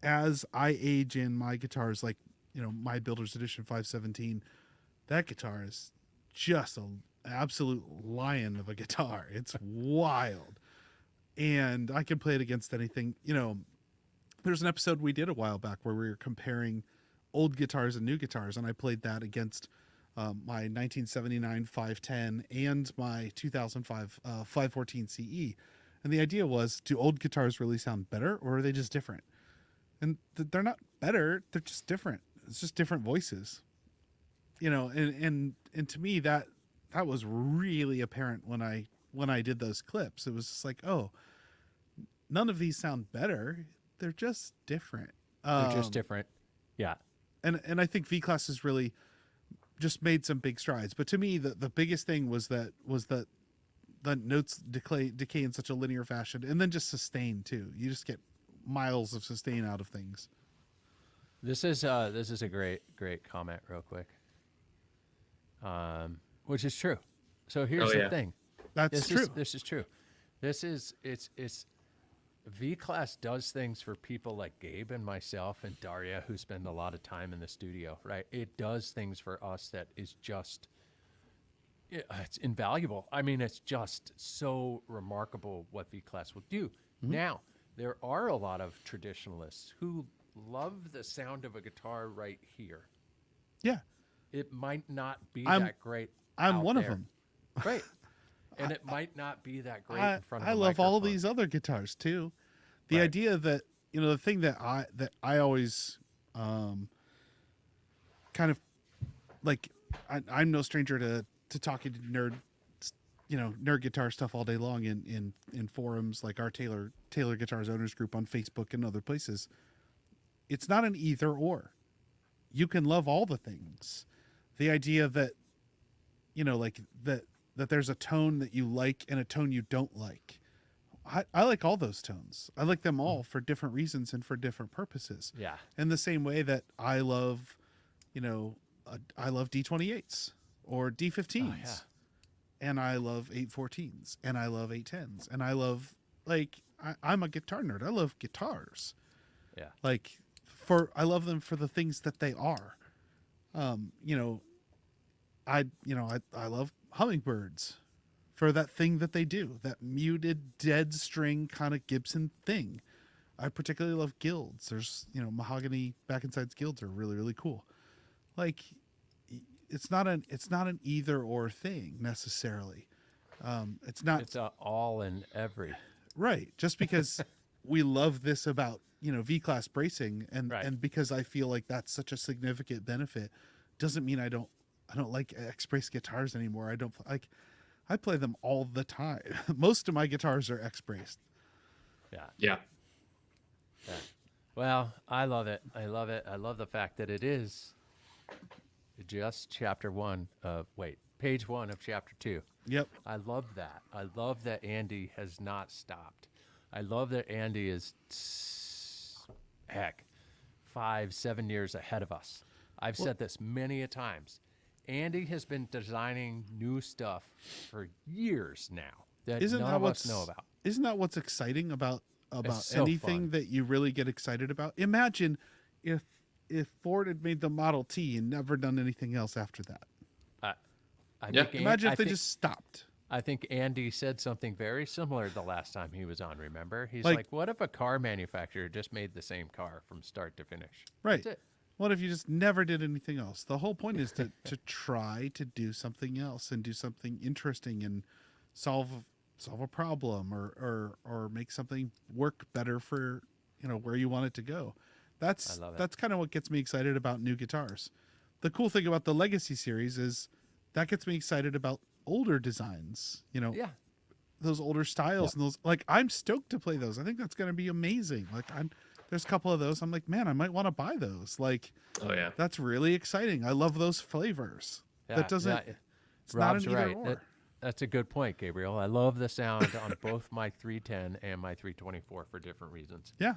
Speaker 2: as I age in my guitars, like, my Builder's Edition 517, that guitar is just an absolute lion of a guitar. It's wild. And I can play it against anything. There's an episode we did a while back where we were comparing old guitars and new guitars, and I played that against my 1979 510 and my 2005 514 CE. And the idea was, do old guitars really sound better, or are they just different? And they're not better, they're just different. It's just different voices, and to me that was really apparent when I did those clips. It was just like, oh, none of these sound better. They're just different.
Speaker 3: They're just different. Yeah.
Speaker 2: And I think V-Class has really just made some big strides. But to me, the biggest thing was that the notes decay in such a linear fashion, and then just sustain too. You just get miles of sustain out of things.
Speaker 3: This is a great comment, real quick. Which is true. So here's the thing.
Speaker 2: That's true.
Speaker 3: This is true. It's V-Class does things for people like Gabe and myself and Daria, who spend a lot of time in the studio, right? It does things for us that is just, it's invaluable. I mean, it's just so remarkable what V-Class will do. Now, there are a lot of traditionalists who love the sound of a guitar right here.
Speaker 2: Yeah.
Speaker 3: It might not be
Speaker 2: I'm-
Speaker 3: that great.
Speaker 2: I'm
Speaker 3: out
Speaker 2: one of
Speaker 3: there.
Speaker 2: them.
Speaker 3: Right. And it might not be that great
Speaker 2: I
Speaker 3: in front of a
Speaker 2: love all
Speaker 3: microphone.
Speaker 2: these other guitars too. The
Speaker 3: Right.
Speaker 2: idea that, the thing that I always kind of like, I'm no stranger to talking to nerd guitar stuff all day long in forums like our Taylor Guitars Owners Group on Facebook and other places. It's not an either or. You can love all the things. The idea that, that there's a tone that you like and a tone you don't like. I like all those tones. I like them all for different reasons and for different purposes.
Speaker 3: Yeah.
Speaker 2: In the same way that I love, I love D28s or D15s.
Speaker 3: Oh, yeah.
Speaker 2: And I love 814s and I love 810s and I love, I'm a guitar nerd. I love guitars.
Speaker 3: Yeah.
Speaker 2: I love them for the things that they are. I love hummingbirds for that thing that they do, that muted dead string kind of Gibson thing. I particularly love guilds. There's, mahogany back inside guilds are really, really cool. It's not an either or thing necessarily. It's not.
Speaker 3: It's a all and every.
Speaker 2: Right. Just because we love this about, V-Class bracing and because I feel like that's such a significant benefit doesn't mean I don't like X-Brace guitars anymore. I play them all the time. Most of my guitars are X-Braced.
Speaker 3: Yeah.
Speaker 1: Yeah.
Speaker 3: Yeah. Well, I love it. I love it. I love the fact that it is just page 1 of chapter 2.
Speaker 2: Yep.
Speaker 3: I love that. I love that Andy has not stopped. I love that Andy is, 5-7 years ahead of us. I've said this many a times. Andy has been designing new stuff for years now that none of us know about.
Speaker 2: Isn't that what's exciting about
Speaker 3: so
Speaker 2: anything
Speaker 3: fun.
Speaker 2: that you really get excited about? Imagine if Ford had made the Model T and never done anything else after that. Imagine if they just stopped.
Speaker 3: I think Andy said something very similar the last time he was on, remember? He's like, what if a car manufacturer just made the same car from start to finish?
Speaker 2: Right.
Speaker 3: That's it.
Speaker 2: What if you just never did anything else? The whole point is to try to do something else and do something interesting and solve a problem or make something work better for, where you want it to go. That's kind of what gets me excited about new guitars. The cool thing about the Legacy series is that gets me excited about older designs, those older styles and those, I'm stoked to play those. I think that's going to be amazing. There's a couple of those. I'm like, man, I might want to buy those.
Speaker 1: Oh yeah,
Speaker 2: that's really exciting. I love those flavors.
Speaker 3: Yeah,
Speaker 2: That doesn't. It's
Speaker 3: Rob's
Speaker 2: not an either
Speaker 3: right.
Speaker 2: or.
Speaker 3: That's a good point, Gabriel. I love the sound on both my 310 and my 324 for different reasons.
Speaker 2: Yeah.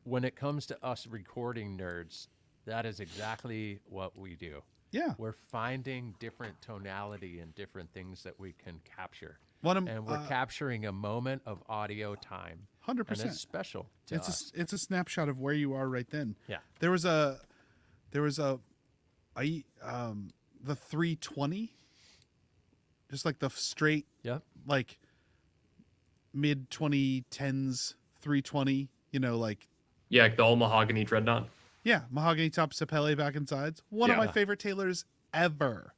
Speaker 3: When it comes to us recording nerds, that is exactly what we do.
Speaker 2: Yeah.
Speaker 3: We're finding different tonality and different things that we can capture.
Speaker 2: And
Speaker 3: we're capturing a moment of audio time.
Speaker 2: 100%.
Speaker 3: And it's special to us.
Speaker 2: It's a snapshot of where you are right then.
Speaker 3: Yeah.
Speaker 2: There was the 320, just like the straight, mid 2010s 320,
Speaker 1: yeah, the all mahogany dreadnought.
Speaker 2: Yeah, mahogany top Sapele back and sides. One of my favorite Taylors ever.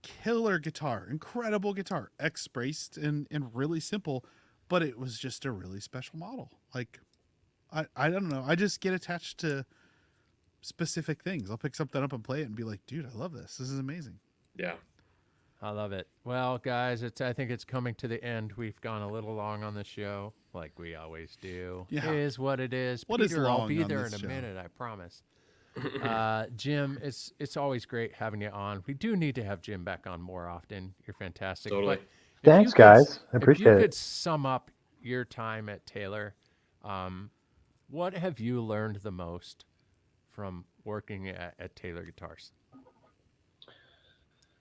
Speaker 2: Killer guitar, incredible guitar, X-braced and really simple, but it was just a really special model. I don't know. I just get attached to specific things. I'll pick something up and play it and be like, dude, I love this. This is amazing.
Speaker 1: Yeah.
Speaker 3: I love it. Well, guys, I think it's coming to the end. We've gone a little long on the show, like we always do.
Speaker 2: Yeah.
Speaker 3: It is what it is.
Speaker 2: What
Speaker 3: Peter,
Speaker 2: is long
Speaker 3: I'll be
Speaker 2: on
Speaker 3: there
Speaker 2: this
Speaker 3: in a
Speaker 2: show?
Speaker 3: minute, I promise. Jim, it's always great having you on. We do need to have Jim back on more often. You're fantastic.
Speaker 1: Totally.
Speaker 3: But if
Speaker 4: Thanks,
Speaker 3: you could-
Speaker 4: guys. I
Speaker 3: If
Speaker 4: appreciate
Speaker 3: you
Speaker 4: it.
Speaker 3: could sum up your time at Taylor, what have you learned the most from working at Taylor Guitars?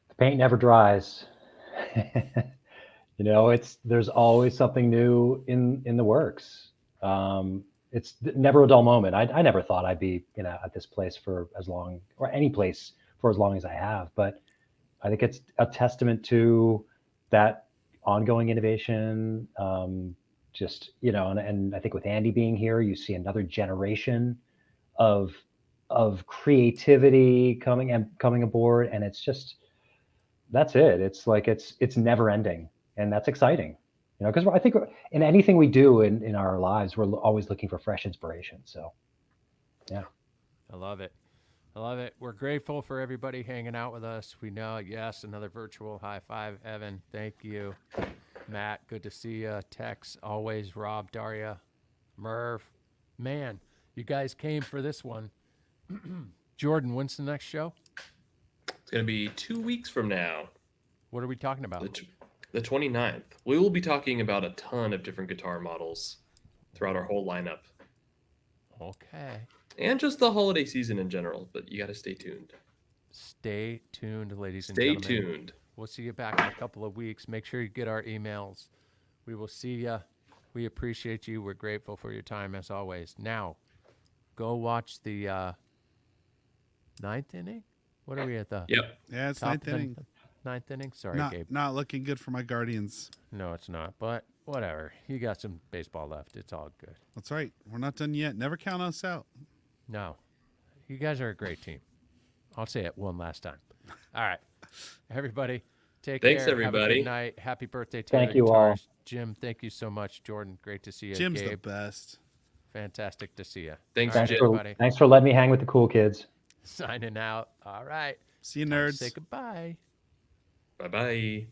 Speaker 4: The paint never dries. There's always something new in the works. It's never a dull moment. I never thought I'd be at this place for as long, or any place for as long as I have. But I think it's a testament to that ongoing innovation. And I think with Andy being here, you see another generation of creativity coming aboard, and that's it. It's like it's never ending, and that's exciting. Because I think in anything we do in our lives, we're always looking for fresh inspiration. So, yeah.
Speaker 3: I love it. I love it. We're grateful for everybody hanging out with us. We know, yes, another virtual high five. Evan, thank you. Matt, good to see you. Tex, always. Rob, Daria, Merv. Man, you guys came for this one. Jordan, when's the next show?
Speaker 1: It's going to be 2 weeks from now.
Speaker 3: What are we talking about?
Speaker 1: The 29th. We will be talking about a ton of different guitar models throughout our whole lineup.
Speaker 3: Okay.
Speaker 1: And just the holiday season in general, but you got to stay tuned.
Speaker 3: Stay tuned, ladies and
Speaker 1: Stay
Speaker 3: gentlemen.
Speaker 1: tuned.
Speaker 3: We'll see you back in a couple of weeks. Make sure you get our emails. We will see you. We appreciate you. We're grateful for your time as always. Now, go watch the ninth inning. What are we at the?
Speaker 1: Yep.
Speaker 2: Yeah, it's
Speaker 3: top
Speaker 2: ninth
Speaker 3: of the
Speaker 2: inning.
Speaker 3: Ninth inning. Sorry, Gabe.
Speaker 2: Not looking good for my Guardians.
Speaker 3: No, it's not. But whatever. You got some baseball left. It's all good.
Speaker 2: That's right. We're not done yet. Never count us out.
Speaker 3: No, you guys are a great team. I'll say it one last time. All right, everybody, take care.
Speaker 1: Thanks, everybody.
Speaker 3: Have a good night. Happy birthday, Taylor
Speaker 4: Thank you all.
Speaker 3: Guitars. Jim, thank you so much. Jordan, great to see you.
Speaker 2: Jim's
Speaker 3: Gabe,
Speaker 2: the best.
Speaker 3: fantastic to see you.
Speaker 1: Thanks,
Speaker 3: All right,
Speaker 1: Jim.
Speaker 3: everybody.
Speaker 4: Thanks for letting me hang with the cool kids.
Speaker 3: Signing out. All right.
Speaker 2: See you,
Speaker 3: Time to
Speaker 2: nerds.
Speaker 3: say goodbye.
Speaker 1: Bye-bye.